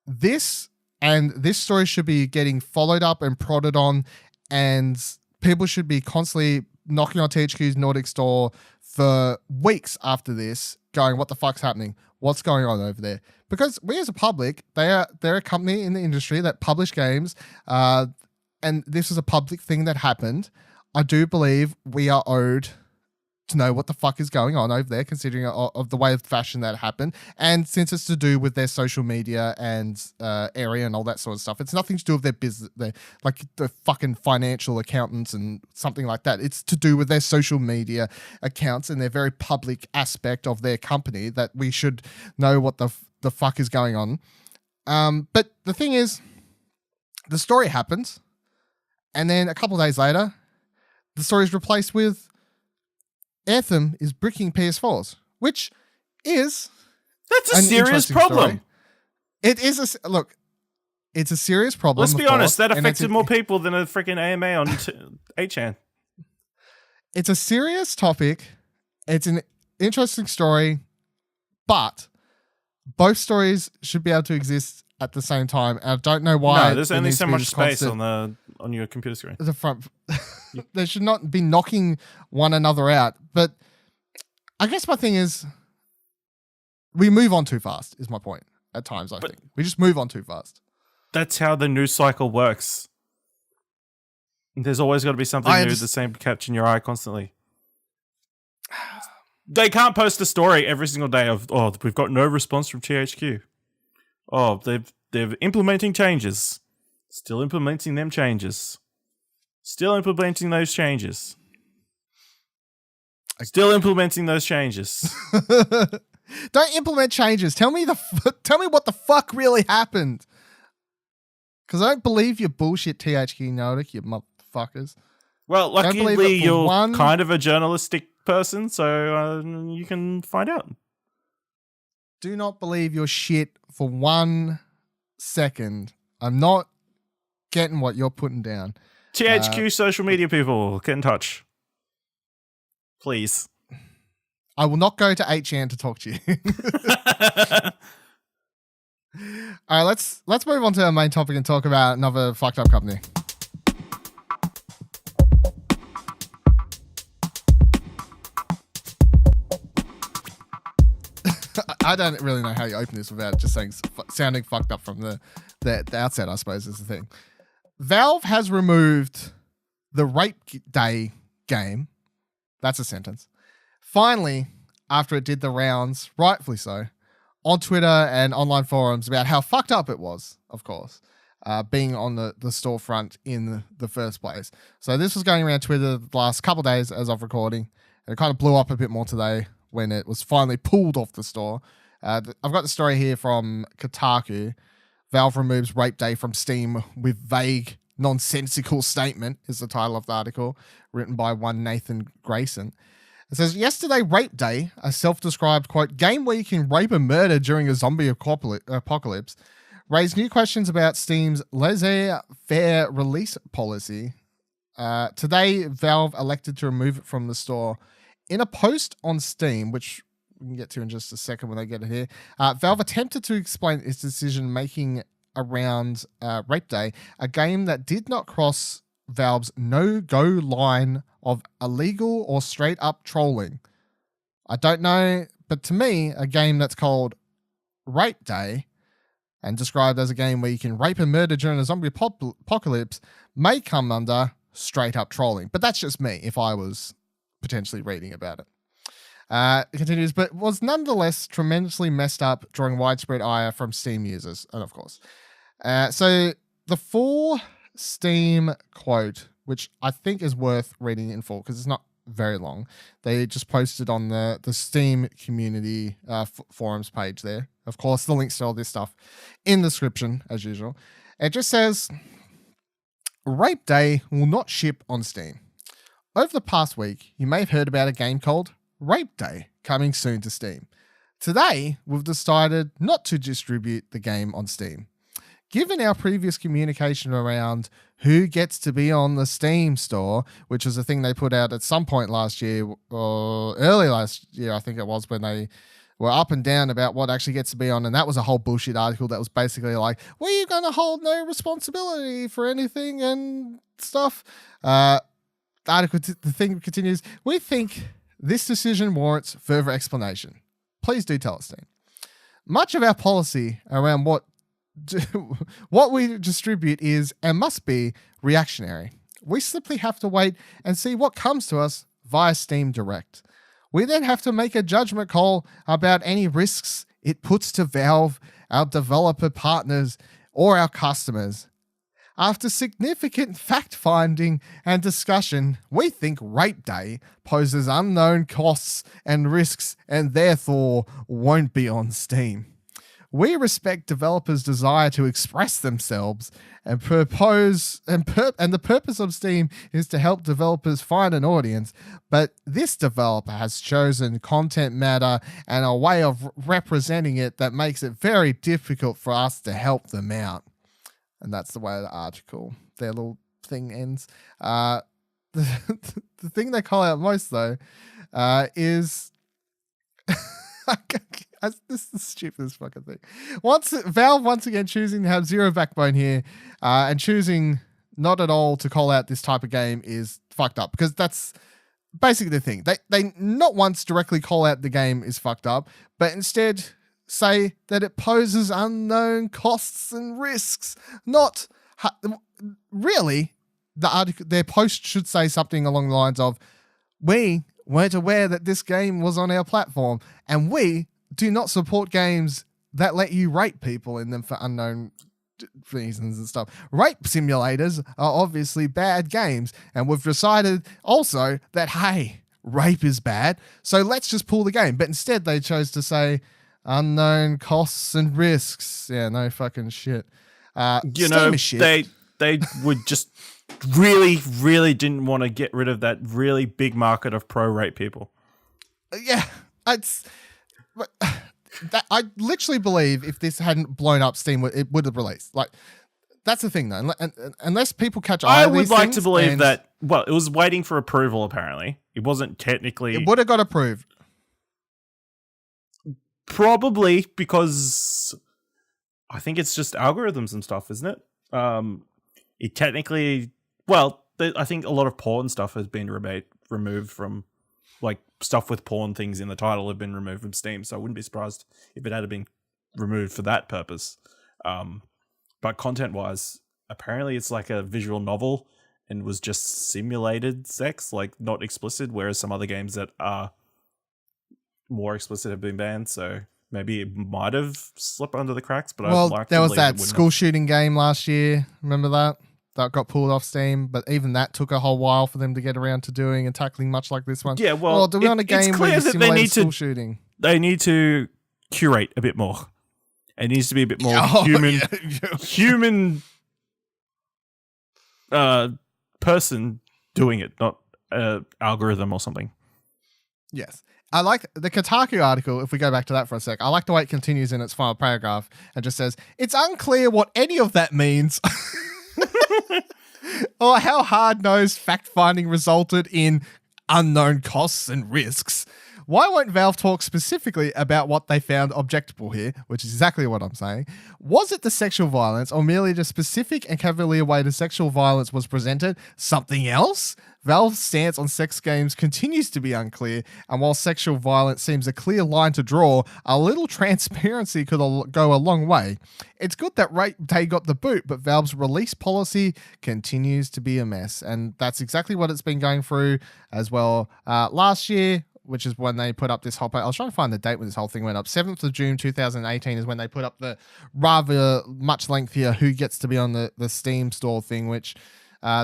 this. And this story should be getting followed up and prodded on, and people should be constantly knocking on THQ's Nordic store for weeks after this, going, what the fuck's happening? What's going on over there? Because we as a public, they're a company in the industry that publish games, and this is a public thing that happened. I do believe we are owed to know what the fuck is going on over there, considering of the way of fashion that happened. And since it's to do with their social media and area and all that sort of stuff, it's nothing to do with their business, like the fucking financial accountants and something like that. It's to do with their social media accounts and their very public aspect of their company that we should know what the fuck is going on. But the thing is, the story happens, and then a couple of days later, the story is replaced with Anthem is bricking PS4s, which is that's a serious problem. Story. It is look. It's a serious problem. Let's be honest. That affected more people than a freaking AMA on 8chan. It's a serious topic. It's an interesting story, but both stories should be able to exist at the same time. And I don't know why. No, there's only so much space on your computer screen. The front. They should not be knocking one another out. But I guess my thing is, we move on too fast, is my point. At times, I think. We just move on too fast. That's how the news cycle works. There's always got to be something new, the same catching your eye constantly. They can't post a story every single day of, we've got no response from THQ. Oh, they're implementing changes. Still implementing them changes. Still implementing those changes. Still implementing those changes. Don't implement changes. Tell me what the fuck really happened. Because I don't believe your bullshit, THQ Nordic, you motherfuckers. Well, luckily you're kind of a journalistic person, so you can find out. Do not believe your shit for 1 second. I'm not getting what you're putting down. THQ social media people, get in touch. Please. I will not go to 8chan to talk to you. All right, let's move on to our main topic and talk about another fucked up company. I don't really know how you open this without just sounding fucked up from the outset, I suppose, is the thing. Valve has removed the Rape Day game. That's a sentence. Finally, after it did the rounds, rightfully so, on Twitter and online forums about how fucked up it was, of course, being on the storefront in the first place. So this was going around Twitter the last couple of days as of recording, and it kind of blew up a bit more today when it was finally pulled off the store. I've got the story here from Kotaku. Valve removes Rape Day from Steam with vague, nonsensical statement is the title of the article, written by one Nathan Grayson. It says, yesterday, Rape Day, a self-described, quote, game where you can rape and murder during a zombie apocalypse, raised new questions about Steam's laissez-faire release policy. Today, Valve elected to remove it from the store. In a post on Steam, which we can get to in just a second when I get it here, Valve attempted to explain its decision-making around Rape Day, a game that did not cross Valve's no-go line of illegal or straight-up trolling. I don't know, but to me, a game that's called Rape Day and described as a game where you can rape and murder during a zombie apocalypse may come under straight-up trolling. But that's just me, if I was potentially reading about it. It continues, but was nonetheless tremendously messed up, drawing widespread ire from Steam users, and of course. So the full Steam quote, which I think is worth reading in full because it's not very long. They just posted on the Steam community forums page there. Of course, the links to all this stuff in the description, as usual. It just says, Rape Day will not ship on Steam. Over the past week, you may have heard about a game called Rape Day coming soon to Steam. Today, we've decided not to distribute the game on Steam. Given our previous communication around who gets to be on the Steam store, which was a thing they put out at some point last year, or early last year, I think it was, when they were up and down about what actually gets to be on, and that was a whole bullshit article that was basically like, we're going to hold no responsibility for anything and stuff. The thing continues, we think this decision warrants further explanation. Please do tell us, Steam. Much of our policy around what we distribute is and must be reactionary. We simply have to wait and see what comes to us via Steam Direct. We then have to make a judgment call about any risks it puts to Valve, our developer partners, or our customers. After significant fact-finding and discussion, we think Rape Day poses unknown costs and risks and therefore won't be on Steam. We respect developers' desire to express themselves and the purpose of Steam is to help developers find an audience, but this developer has chosen content matter and a way of representing it that makes it very difficult for us to help them out. And that's the way the article, their little thing ends. The thing they call out most, though, is... this is the stupidest fucking thing. Valve once again choosing to have zero backbone here and choosing not at all to call out this type of game is fucked up, because that's basically the thing. They not once directly call out the game is fucked up, but instead say that it poses unknown costs and risks. Not really. Their post should say something along the lines of, we weren't aware that this game was on our platform, and we do not support games that let you rape people in them for unknown reasons and stuff. Rape simulators are obviously bad games, and we've decided also that, hey, rape is bad, so let's just pull the game. But instead they chose to say unknown costs and risks. Yeah, no fucking shit. Shit. They would just really, really didn't want to get rid of that really big market of pro-rape people. Yeah, I literally believe if this hadn't blown up, Steam it would have released. Like, that's the thing, though. Unless people catch eye on these things. I would like to believe that. Well, it was waiting for approval. Apparently, it wasn't technically. It would have got approved. Probably because I think it's just algorithms and stuff, isn't it? It technically, I think a lot of porn stuff has been removed from, like, stuff with porn things in the title have been removed from Steam, so I wouldn't be surprised if it had been removed for that purpose. But content-wise, apparently it's like a visual novel and was just simulated sex, like not explicit, whereas some other games that are more explicit have been banned, so maybe it might have slipped under the cracks, but there was that school shooting game last year, remember that? That got pulled off Steam, but even that took a whole while for them to get around to doing and tackling, much like this one. Yeah, well, do we want a game where you simulate school shooting? They need to curate a bit more. It needs to be a bit more human person doing it, not algorithm or something. Yes. I like the Kotaku article, if we go back to that for a sec. I like the way it continues in its final paragraph and just says, it's unclear what any of that means. Or how hard-nosed fact-finding resulted in unknown costs and risks. Why won't Valve talk specifically about what they found objectable here, which is exactly what I'm saying? Was it the sexual violence, or merely the specific and cavalier way the sexual violence was presented? Something else? Valve's stance on sex games continues to be unclear, and while sexual violence seems a clear line to draw, a little transparency could go a long way. It's good that Rape Day got the boot, but Valve's release policy continues to be a mess, and that's exactly what it's been going through as well. Last year, which is when they put up this whole... I was trying to find the date when this whole thing went up. 7th of June 2018 is when they put up the rather much lengthier who gets to be on the Steam store thing, which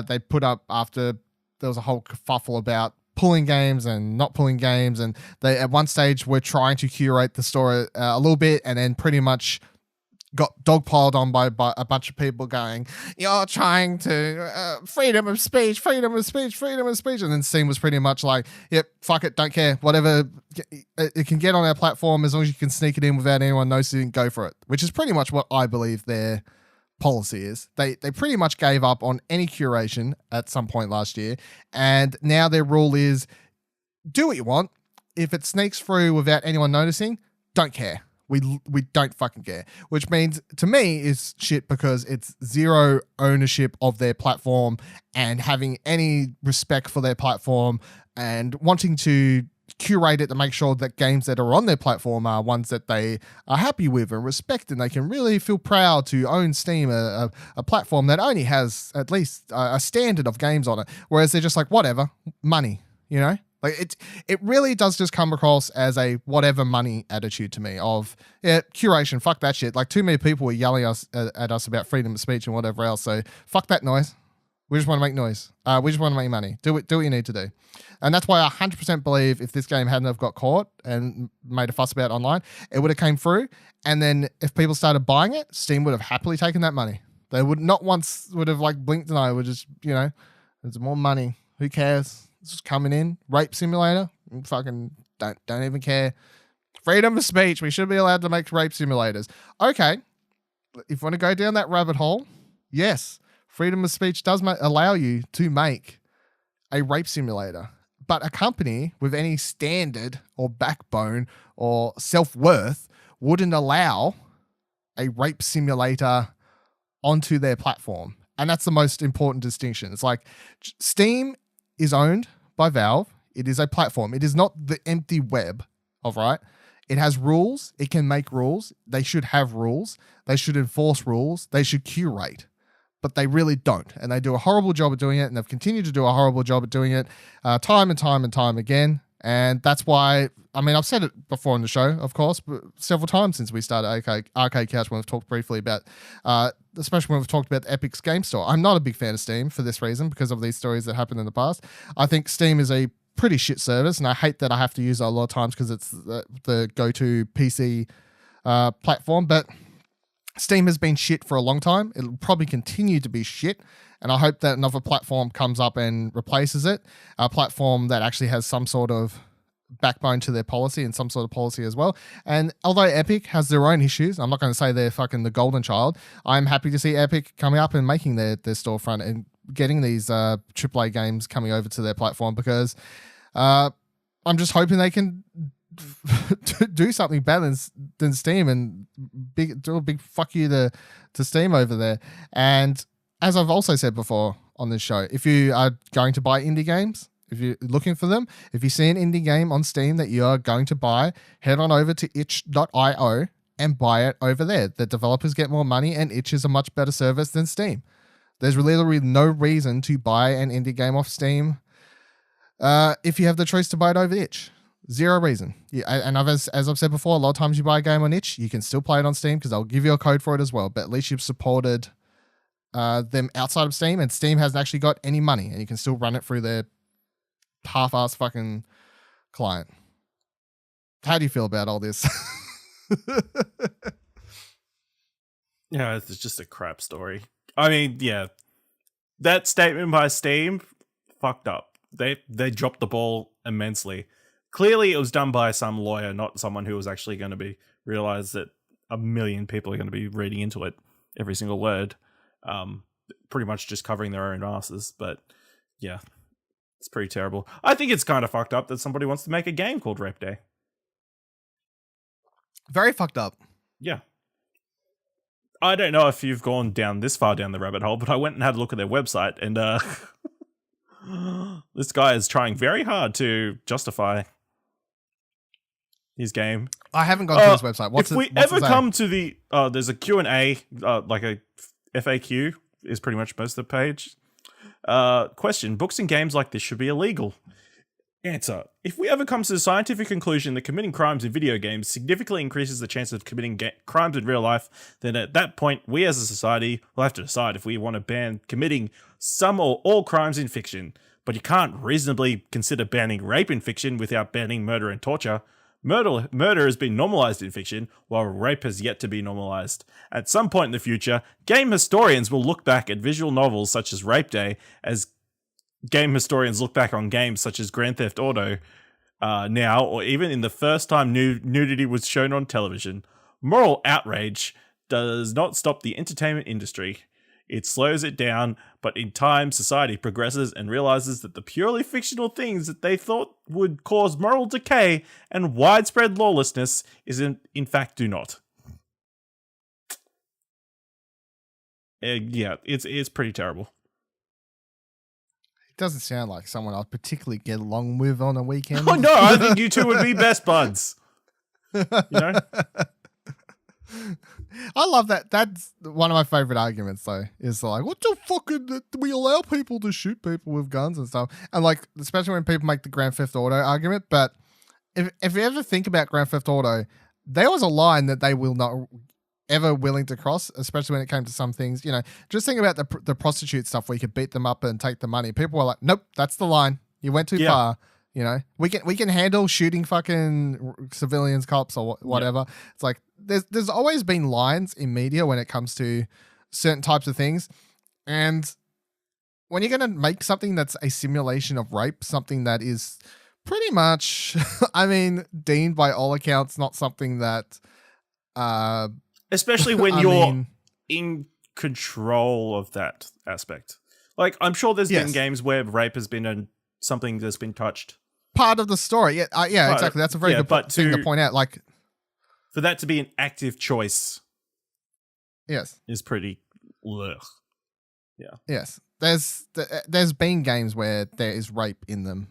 they put up after there was a whole kerfuffle about pulling games and not pulling games. And they, at one stage, were trying to curate the store a little bit, and then pretty much got dogpiled on by a bunch of people going, you're trying to freedom of speech, freedom of speech, freedom of speech. And then Steam was pretty much like, yep, fuck it, don't care. Whatever, it can get on our platform as long as you can sneak it in without anyone noticing, go for it. Which is pretty much what I believe their policy is. They pretty much gave up on any curation at some point last year. And now their rule is, do what you want. If it sneaks through without anyone noticing, don't care. We don't fucking care, which means to me is shit, because it's zero ownership of their platform and having any respect for their platform and wanting to curate it to make sure that games that are on their platform are ones that they are happy with and respect, and they can really feel proud to own Steam, a platform that only has at least a standard of games on it, whereas they're just like, whatever, money, you know? Like it really does just come across as a whatever money attitude to me of, yeah, curation, fuck that shit. Like too many people were yelling at us about freedom of speech and whatever else. So fuck that noise. We just want to make noise. We just want to make money. Do what you need to do. And that's why I 100% believe if this game hadn't have got caught and made a fuss about it online, it would have came through. And then if people started buying it, Steam would have happily taken that money. They would not once would have like blinked an eye. Would just, there's more money. Who cares? It's just coming in. Rape simulator. Fucking don't even care. Freedom of speech. We should be allowed to make rape simulators. Okay. If you want to go down that rabbit hole, yes. Freedom of speech does allow you to make a rape simulator, but a company with any standard or backbone or self-worth wouldn't allow a rape simulator onto their platform. And that's the most important distinction. It's like Steam is owned by Valve. It is a platform. It is not the empty web of, right? It has rules. It can make rules. They should have rules. They should enforce rules. They should curate. But they really don't. And they do a horrible job at doing it. And they've continued to do a horrible job at doing it time and time and time again. And that's why, I've said it before on the show, of course, but several times since we started Arcade Couch when we've talked briefly about, especially when we've talked about Epic's Game Store. I'm not a big fan of Steam for this reason because of these stories that happened in the past. I think Steam is a pretty shit service. And I hate that I have to use it a lot of times because it's the go-to PC platform. But Steam has been shit for a long time. It'll probably continue to be shit. And I hope that another platform comes up and replaces it. A platform that actually has some sort of backbone to their policy and some sort of policy as well. And although Epic has their own issues, I'm not going to say they're fucking the golden child. I'm happy to see Epic coming up and making their storefront and getting these AAA games coming over to their platform because I'm just hoping they can do something better than Steam and do a big fuck you to Steam over there. And as I've also said before on this show, if you are going to buy indie games, if you're looking for them, if you see an indie game on Steam that you are going to buy, head on over to itch.io and buy it over there. The developers get more money and Itch is a much better service than Steam. There's literally no reason to buy an indie game off Steam if you have the choice to buy it over Itch. Zero reason. Yeah, and as I've said before, a lot of times you buy a game on Itch, you can still play it on Steam because they'll give you a code for it as well. But at least you've supported them outside of Steam, and Steam hasn't actually got any money, and you can still run it through their half-ass fucking client. How do you feel about all this? Yeah, it's just a crap story. Yeah, that statement by Steam fucked up. They dropped the ball immensely. Clearly, it was done by some lawyer, not someone who was actually going to be realize that a million people are going to be reading into it, every single word, pretty much just covering their own asses. But yeah, it's pretty terrible. I think it's kind of fucked up that somebody wants to make a game called Rape Day. Very fucked up. Yeah. I don't know if you've gone down this far down the rabbit hole, but I went and had a look at their website, and this guy is trying very hard to justify his game. I haven't gone to his website. What's if we ever come to the there's a Q&A, like a FAQ is pretty much most of the page. Question: books and games like this should be illegal. Answer: if we ever come to the scientific conclusion that committing crimes in video games significantly increases the chance of committing crimes in real life, then at that point, we as a society will have to decide if we want to ban committing some or all crimes in fiction. But you can't reasonably consider banning rape in fiction without banning murder and torture. Murder has been normalized in fiction, while rape has yet to be normalized. At some point in the future, game historians will look back at visual novels such as Rape Day as game historians look back on games such as Grand Theft Auto now, or even in the first time nudity was shown on television. Moral outrage does not stop the entertainment industry. It slows it down, but in time, society progresses and realizes that the purely fictional things that they thought would cause moral decay and widespread lawlessness in fact do not. Yeah, it's pretty terrible. It doesn't sound like someone I'd particularly get along with on a weekend. Oh no, I think you two would be best buds. You know? I love that. That's one of my favorite arguments, though, is like, what the fuck? Do we allow people to shoot people with guns and stuff? And like, especially when people make the Grand Theft Auto argument. But if you ever think about Grand Theft Auto, there was a line that they will not ever willing to cross, especially when it came to some things. You know, just think about the prostitute stuff where you could beat them up and take the money. People were like, nope, that's the line. You went too far. You know, we can handle shooting fucking civilians, cops, or whatever. Yeah. It's like there's always been lines in media when it comes to certain types of things, and when you're gonna make something that's a simulation of rape, something that is pretty much, I mean, deemed by all accounts not something that, especially when you're in control of that aspect. Like, I'm sure there's been games where rape has been something that's been touched. Part of the story. Yeah, exactly. That's a very good thing to point out. Like, for that to be an active choice. Yes. Is pretty ugh. Yeah. Yes. There's been games where there is rape in them.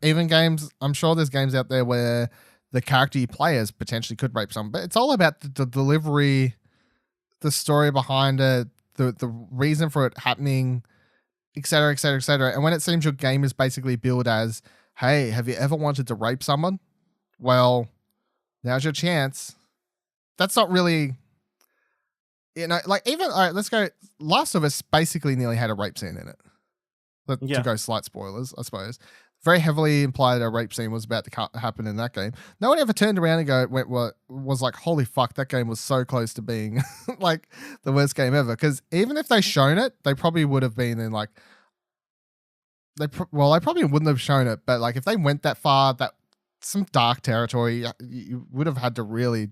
Even games, I'm sure there's games out there where the character you play as potentially could rape someone, but it's all about the delivery, the story behind it, the reason for it happening, etc., etc., etc. And when it seems your game is basically billed as, hey, have you ever wanted to rape someone? Well, now's your chance. That's not really, you know, like even, all right, let's go. Last of Us basically nearly had a rape scene in it. To go slight spoilers, I suppose. Very heavily implied a rape scene was about to happen in that game. No one ever turned around and was like, holy fuck, that game was so close to being like the worst game ever. Because even if they shown it, they probably would have been in like, they probably wouldn't have shown it, but like if they went that far, that some dark territory, you would have had to really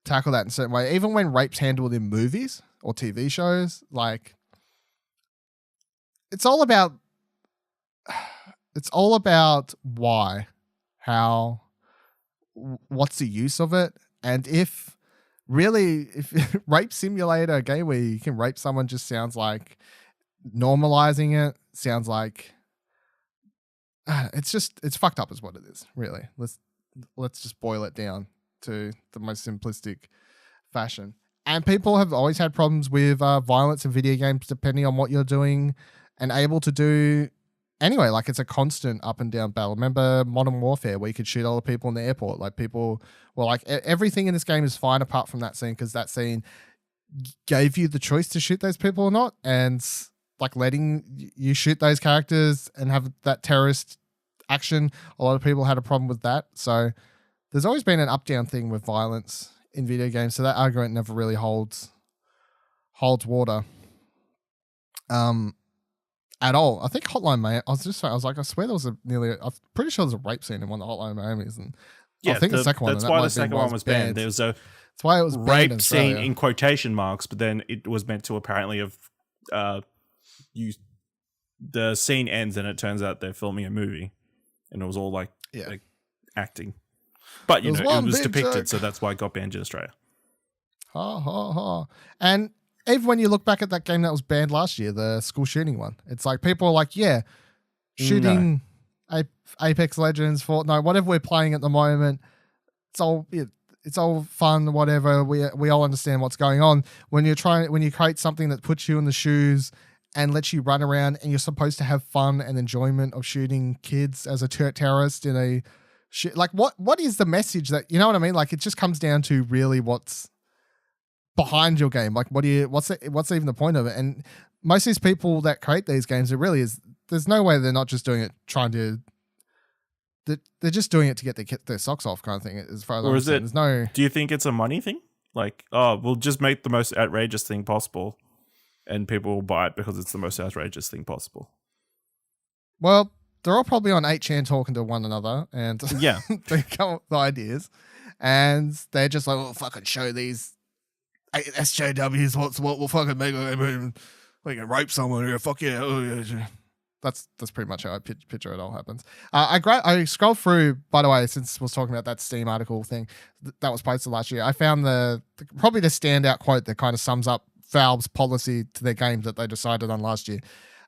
tackle that in a certain way. Even when rape's handled in movies or TV shows, like it's all about why, how, what's the use of it, and if rape simulator, a game where you can rape someone just sounds like normalizing it, sounds like it's fucked up is what it is, really. Let's just boil it down to the most simplistic fashion. And people have always had problems with violence in video games, depending on what you're doing and able to do anyway. Like, it's a constant up and down battle. Remember Modern Warfare, where you could shoot all the people in the airport? Like, people were like, everything in this game is fine apart from that scene, because that scene gave you the choice to shoot those people or not. And like letting you shoot those characters and have that terrorist action, a lot of people had a problem with that. So there's always been an up-down thing with violence in video games. So that argument never really holds water at all. I think Hotline Miami, I swear there was I'm pretty sure there's a rape scene in one of the Hotline Miami's. And yeah, I think the second one. That's why the second one was banned. There was a that's why it was rape scene in quotation marks, but then it was meant to apparently have the scene ends and it turns out they're filming a movie, and it was all like acting. But you know, it was depicted, so that's why it got banned in Australia. Ha ha ha. And even when you look back at that game that was banned last year, the school shooting one, it's like people are like, shooting Apex Legends, Fortnite, whatever we're playing at the moment, it's all fun, whatever. We all understand what's going on. When you create something that puts you in the shoes and lets you run around, and you're supposed to have fun and enjoyment of shooting kids as a terrorist in a like what is the message that, you know what I mean? Like, it just comes down to really what's behind your game. Like, what's even the point of it? And most of these people that create these games, it really is, there's no way they're not just doing it they're just doing it to get their socks off, kind of thing, as far as I understand. Do you think it's a money thing? Like, we'll just make the most outrageous thing possible and people will buy it because it's the most outrageous thing possible? Well, they're all probably on 8chan talking to one another, and they come up with ideas, and they're just like, we'll fucking show these SJWs what we'll fucking make them. We can rape someone here. Fuck yeah. Oh, yeah. That's pretty much how I picture it all happens. I scrolled through, by the way, since I was talking about that Steam article thing that was posted last year. I found probably the standout quote that kind of sums up Valve's policy to their games that they decided on last year.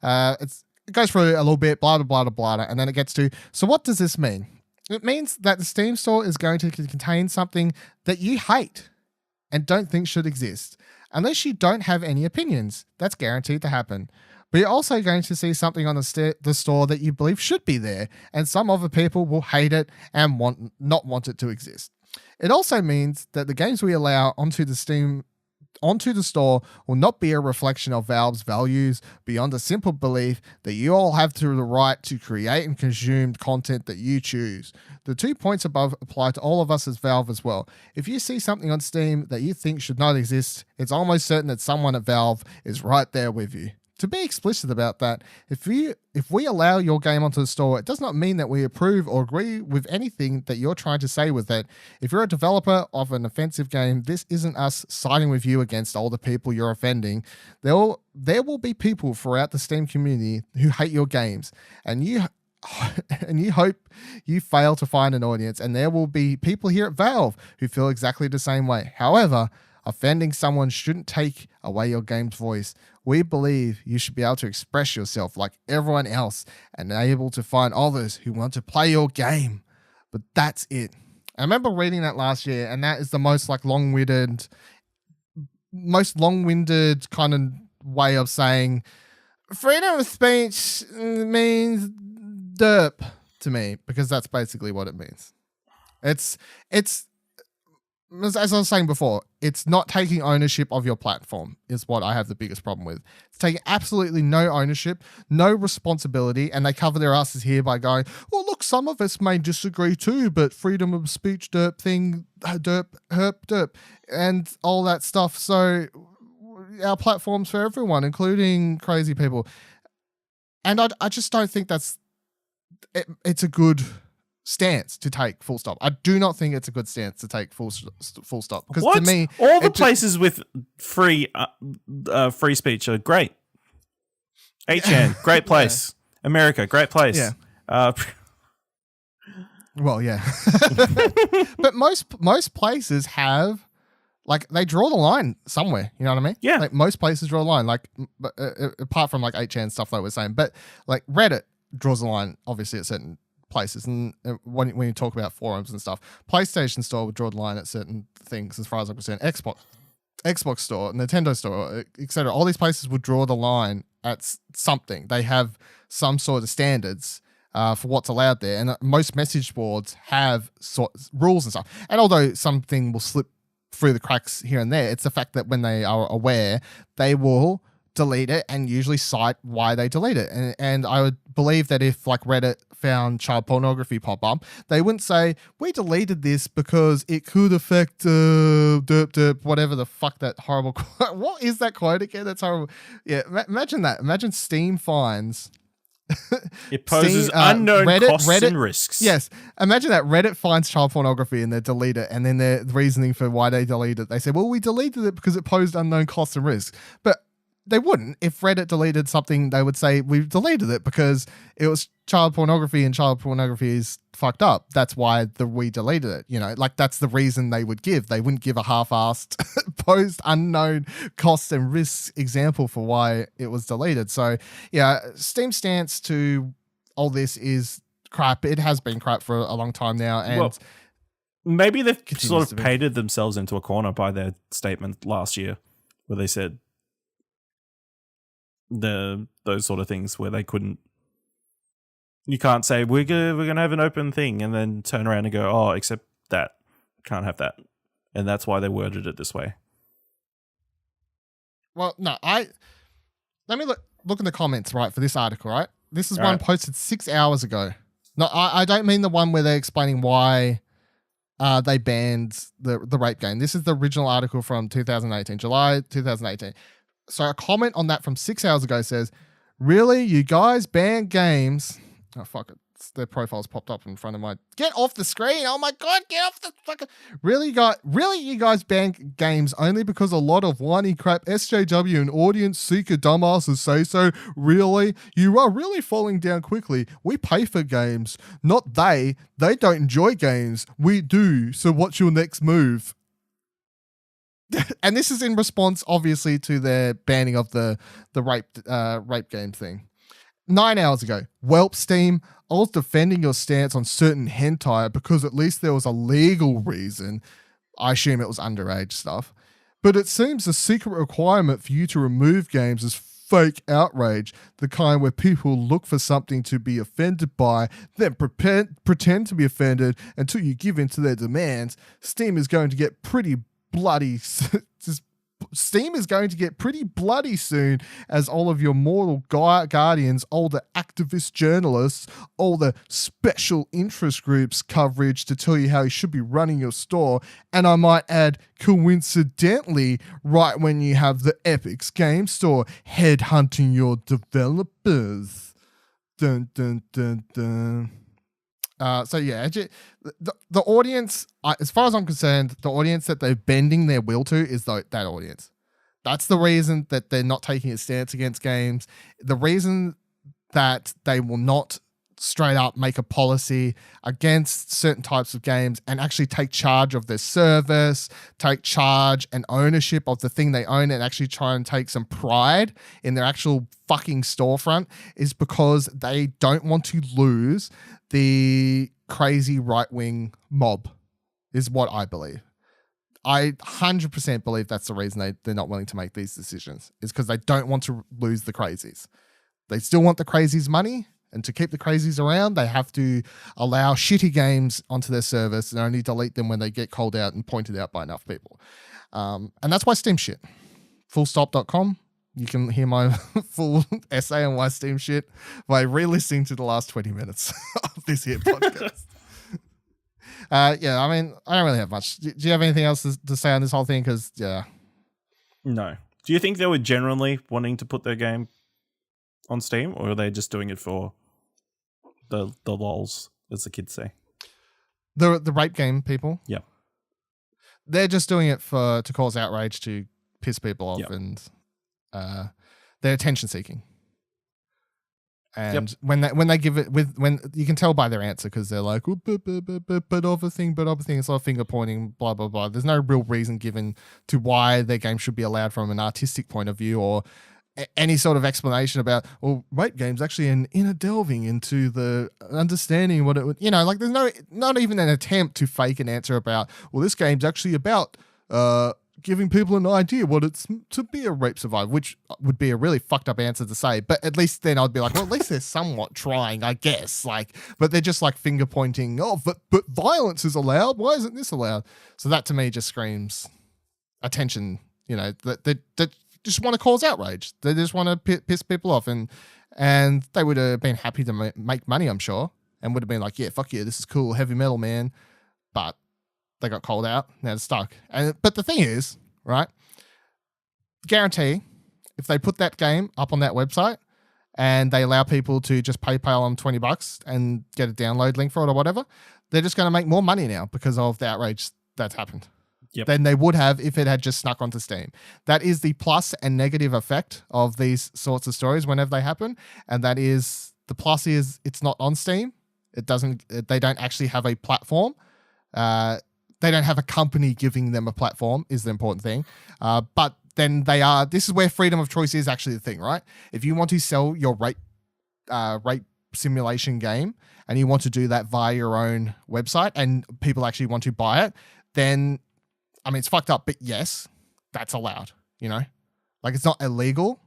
It goes through a little bit, blah, blah, blah, blah, and then it gets to, so what does this mean? It means that the Steam store is going to contain something that you hate. and don't think should exist. Unless you don't have any opinions, that's guaranteed to happen. But you're also going to see something on the store that you believe should be there, and some other people will hate it and not want it to exist. It also means that the games we allow onto the store will not be a reflection of Valve's values beyond a simple belief that you all have the right to create and consume content that you choose. The 2 points above apply to all of us as Valve as well. If you see something on Steam that you think should not exist, it's almost certain that someone at Valve is right there with you. To be explicit about that, if we allow your game onto the store, it does not mean that we approve or agree with anything that you're trying to say with it. If you're a developer of an offensive game, this isn't us siding with you against all the people you're offending. There will be people throughout the Steam community who hate your games, and you hope you fail to find an audience, and there will be people here at Valve who feel exactly the same way. However, offending someone shouldn't take away your game's voice. We believe you should be able to express yourself like everyone else and able to find others who want to play your game. But that's it. I remember reading that last year, and that is the most long-winded kind of way of saying freedom of speech means derp to me, because that's basically what it means. It's as I was saying before, it's not taking ownership of your platform is what I have the biggest problem with. It's taking absolutely no ownership, no responsibility, and they cover their asses here by going, well, look, some of us may disagree too, but freedom of speech, derp thing, derp, herp, derp, and all that stuff. So our platform's for everyone, including crazy people. And I just don't think it's a good stance to take, full stop. I do not think it's a good stance to take, full stop. Because to me, all the places with free speech are great. HN, great place. Yeah. America, great place. Yeah. Well, yeah. But most places have, they draw the line somewhere. You know what I mean? Yeah. Most places draw the line. Apart from 8chan stuff like we're saying, but Reddit draws the line obviously at certain places, and when you talk about forums and stuff, PlayStation Store would draw the line at certain things as far as I'm concerned. Xbox Store, Nintendo Store, etc. All these places would draw the line at something. They have some sort of standards for what's allowed there, and most message boards have rules and stuff. And although something will slip through the cracks here and there, it's the fact that when they are aware, they will delete it and usually cite why they delete it. And I would believe that if Reddit found child pornography pop up, they wouldn't say, we deleted this because it could affect derp, whatever the fuck that horrible quote. What is that quote again? That's horrible. Yeah, imagine that. Imagine Steam fines. It poses unknown costs and risks. Yes. Imagine that Reddit finds child pornography and they delete it, and then their reasoning for why they delete it, they say, well, we deleted it because it posed unknown costs and risks. But they wouldn't. If Reddit deleted something, they would say, we've deleted it because it was child pornography, and child pornography is fucked up. That's why we deleted it. That's the reason they would give. They wouldn't give a half-assed posed unknown costs and risks example for why it was deleted. So yeah, Steam's stance to all this is crap. It has been crap for a long time now. And maybe they've sort of painted themselves into a corner by their statement last year where they said those sort of things where you can't say we're gonna have an open thing and then turn around and go, oh, except that can't have that, and that's why they worded it this way. Well, no, let me look in the comments for this article. Right, this is one posted 6 hours ago. No, I don't mean the one where they're explaining why they banned the rape game. This is the original article from 2018, July 2018. So a comment on that from 6 hours ago says, really, you guys ban games? Oh, fuck it. Their profile's popped up in front of my... Get off the screen! Oh my god, get off the fucking... Really, you guys ban games only because a lot of whiny crap SJW and audience seeker dumbasses say so? Really? You are really falling down quickly. We pay for games. Not they. They don't enjoy games. We do. So what's your next move? And this is in response, obviously, to their banning of the rape game thing. 9 hours ago, Welp Steam, I was defending your stance on certain hentai because at least there was a legal reason. I assume it was underage stuff. But it seems a secret requirement for you to remove games is fake outrage, the kind where people look for something to be offended by, then pretend to be offended until you give in to their demands. Steam is going to get pretty bloody. Steam is going to get pretty bloody soon, as all of your mortal guardians, all the activist journalists, all the special interest groups coverage to tell you how you should be running your store, and I might add, coincidentally, right when you have the Epic's Game Store headhunting your developers. Dun, dun, dun, dun. So yeah, the audience, as far as I'm concerned, the audience that they're bending their will to is that audience. That's the reason that they're not taking a stance against games. The reason that they will not straight up make a policy against certain types of games and actually take charge of their service, take charge and ownership of the thing they own, and actually try and take some pride in their actual fucking storefront is because they don't want to lose the crazy right-wing mob, is what I believe. I 100% believe that's the reason they're not willing to make these decisions, is because they don't want to lose the crazies. They still want the crazies' money, and to keep the crazies around, they have to allow shitty games onto their service and only delete them when they get called out and pointed out by enough people. And that's why Steam shit. Fullstop.com. You can hear my full essay on why Steam shit by re-listening to the last 20 minutes of this here podcast. Yeah, I mean, I don't really have much. Do you have anything else to say on this whole thing? Because, yeah. No. Do you think they were generally wanting to put their game on Steam, or are they just doing it for the lols, as the kids say? The rape game people? Yeah. They're just doing it to cause outrage, to piss people off, and they're attention seeking. And when they give it when you can tell by their answer, because they're like, oh, but other thing, it's all finger pointing, blah blah blah. There's no real reason given to why their game should be allowed from an artistic point of view, or any sort of explanation about, well, rape games actually an inner delving into the understanding what it would, like there's not even an attempt to fake an answer about, well, this game's actually about giving people an idea what it's to be a rape survivor, which would be a really fucked up answer to say. But at least then I'd be like, well, at least they're somewhat trying, I guess. But they're just like finger pointing. Oh, but violence is allowed. Why isn't this allowed? So that to me just screams attention. That they just want to cause outrage. They just want to piss people off, and they would have been happy to make money, I'm sure, and would have been like, yeah, fuck yeah, this is cool, heavy metal, man. But they got called out. Now they're stuck. But the thing is, right, guarantee if they put that game up on that website and they allow people to just PayPal them $20 and get a download link for it or whatever, they're just going to make more money now because of the outrage that's happened. Yep. Than they would have if it had just snuck onto Steam. That is the plus and negative effect of these sorts of stories whenever they happen. And that is, the plus is it's not on Steam. They don't actually have a platform. They don't have a company giving them a platform is the important thing. But then this is where freedom of choice is actually the thing, right? If you want to sell your rape simulation game and you want to do that via your own website and people actually want to buy it, then, I mean, it's fucked up, but yes, that's allowed, it's not illegal.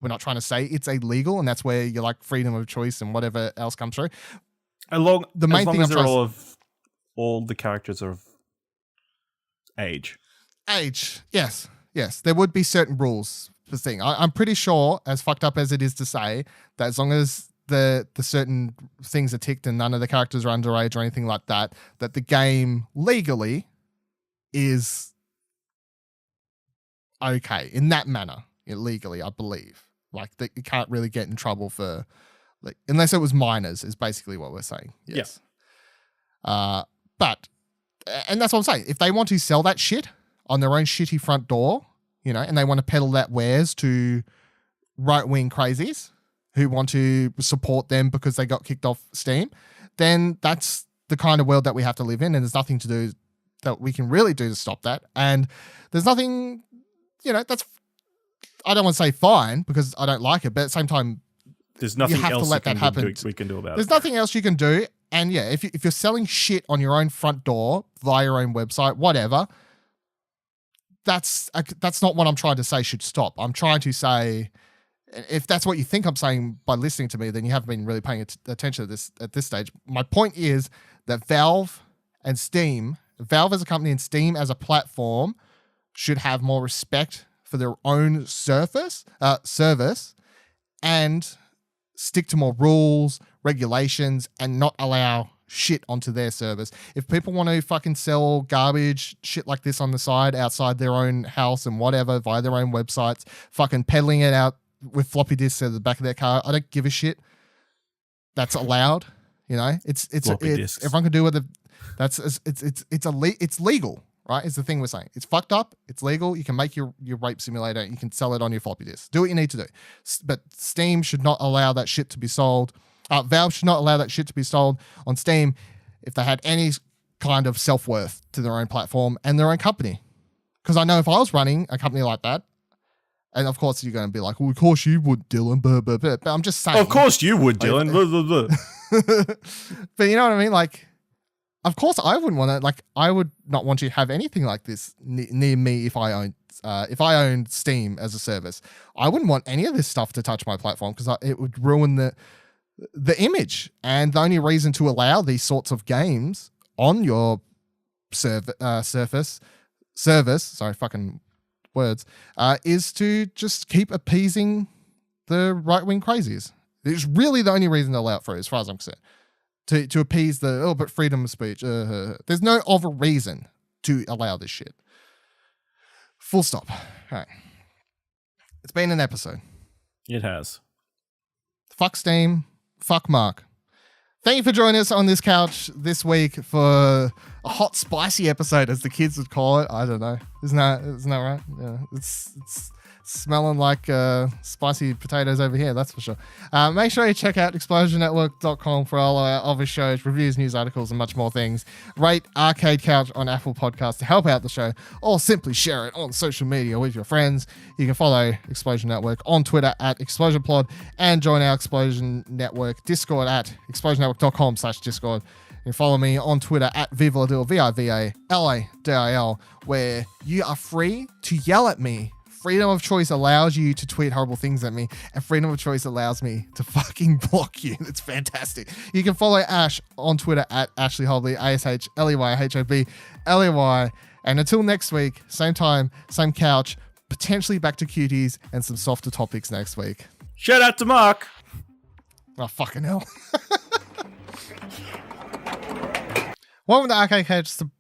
We're not trying to say it's illegal, and that's where you're like freedom of choice and whatever else comes through. As long as all the characters are of age. Yes. There would be certain rules for this thing. I'm pretty sure, as fucked up as it is to say, that as long as the certain things are ticked and none of the characters are underage or anything like that, that the game legally is okay in that manner, legally, I believe. Like, that you can't really get in trouble for, unless it was minors, is basically what we're saying. Yes. Yeah. And that's what I'm saying. If they want to sell that shit on their own shitty front door, and they want to peddle that wares to right-wing crazies who want to support them because they got kicked off Steam, then that's the kind of world that we have to live in, and there's nothing to do that we can really do to stop that. And there's nothing, that's, I don't want to say fine because I don't like it, but at the same time, there's nothing you have else to let that happen. we can do about it. There's nothing else you can do And yeah, if you're selling shit on your own front door via your own website, whatever, that's not what I'm trying to say should stop. I'm trying to say, if that's what you think I'm saying by listening to me, then you haven't been really paying attention to this at this stage. My point is that Valve and Steam, Valve as a company and Steam as a platform, should have more respect for their own service and stick to more rules, regulations, and not allow shit onto their service. If people want to fucking sell garbage, shit like this on the side, outside their own house and whatever, via their own websites, fucking peddling it out with floppy disks at the back of their car, I don't give a shit. That's allowed. You know, it's everyone can do what it's legal. Right, is the thing we're saying. It's fucked up. It's legal. You can make your rape simulator. You can sell it on your floppy disk. Do what you need to do. But Steam should not allow that shit to be sold. Valve should not allow that shit to be sold on Steam if they had any kind of self-worth to their own platform and their own company. Because I know if I was running a company like that, and of course you're going to be like, well, of course you would, Dylan. But I'm just saying. Of course you would, Dylan. But you know what I mean? Like, of course, I wouldn't want to. Like, I would not want you to have anything like this near me if I owned Steam as a service. I wouldn't want any of this stuff to touch my platform because it would ruin the image. And the only reason to allow these sorts of games on your service, sorry, fucking words, is to just keep appeasing the right-wing crazies. It's really the only reason to allow it through, as far as I'm concerned. To appease but freedom of speech. There's no other reason to allow this shit. Full stop. All right. It's been an episode. It has. Fuck Steam. Fuck Mark. Thank you for joining us on this couch this week for a hot, spicy episode, as the kids would call it. I don't know. Isn't that right? Yeah. It's smelling like spicy potatoes over here, that's for sure. Make sure you check out explosionnetwork.com for all our other shows, reviews, news articles, and much more things. Rate Arcade Couch on Apple Podcasts to help out the show, or simply share it on social media with your friends. You can follow Explosion Network on Twitter at ExplosionPod and join our Explosion Network Discord at explosionnetwork.com/Discord. You can follow me on Twitter at Vivaladil, VIVALADIL, where you are free to yell at me. Freedom of choice allows you to tweet horrible things at me, and freedom of choice allows me to fucking block you. It's fantastic. You can follow Ash on Twitter at Ashley Hobley, ASHLEYHOBLEY. And until next week, same time, same couch, potentially back to cuties and some softer topics next week. Shout out to Mark. Oh, fucking hell. Welcome to Arcade Couch, the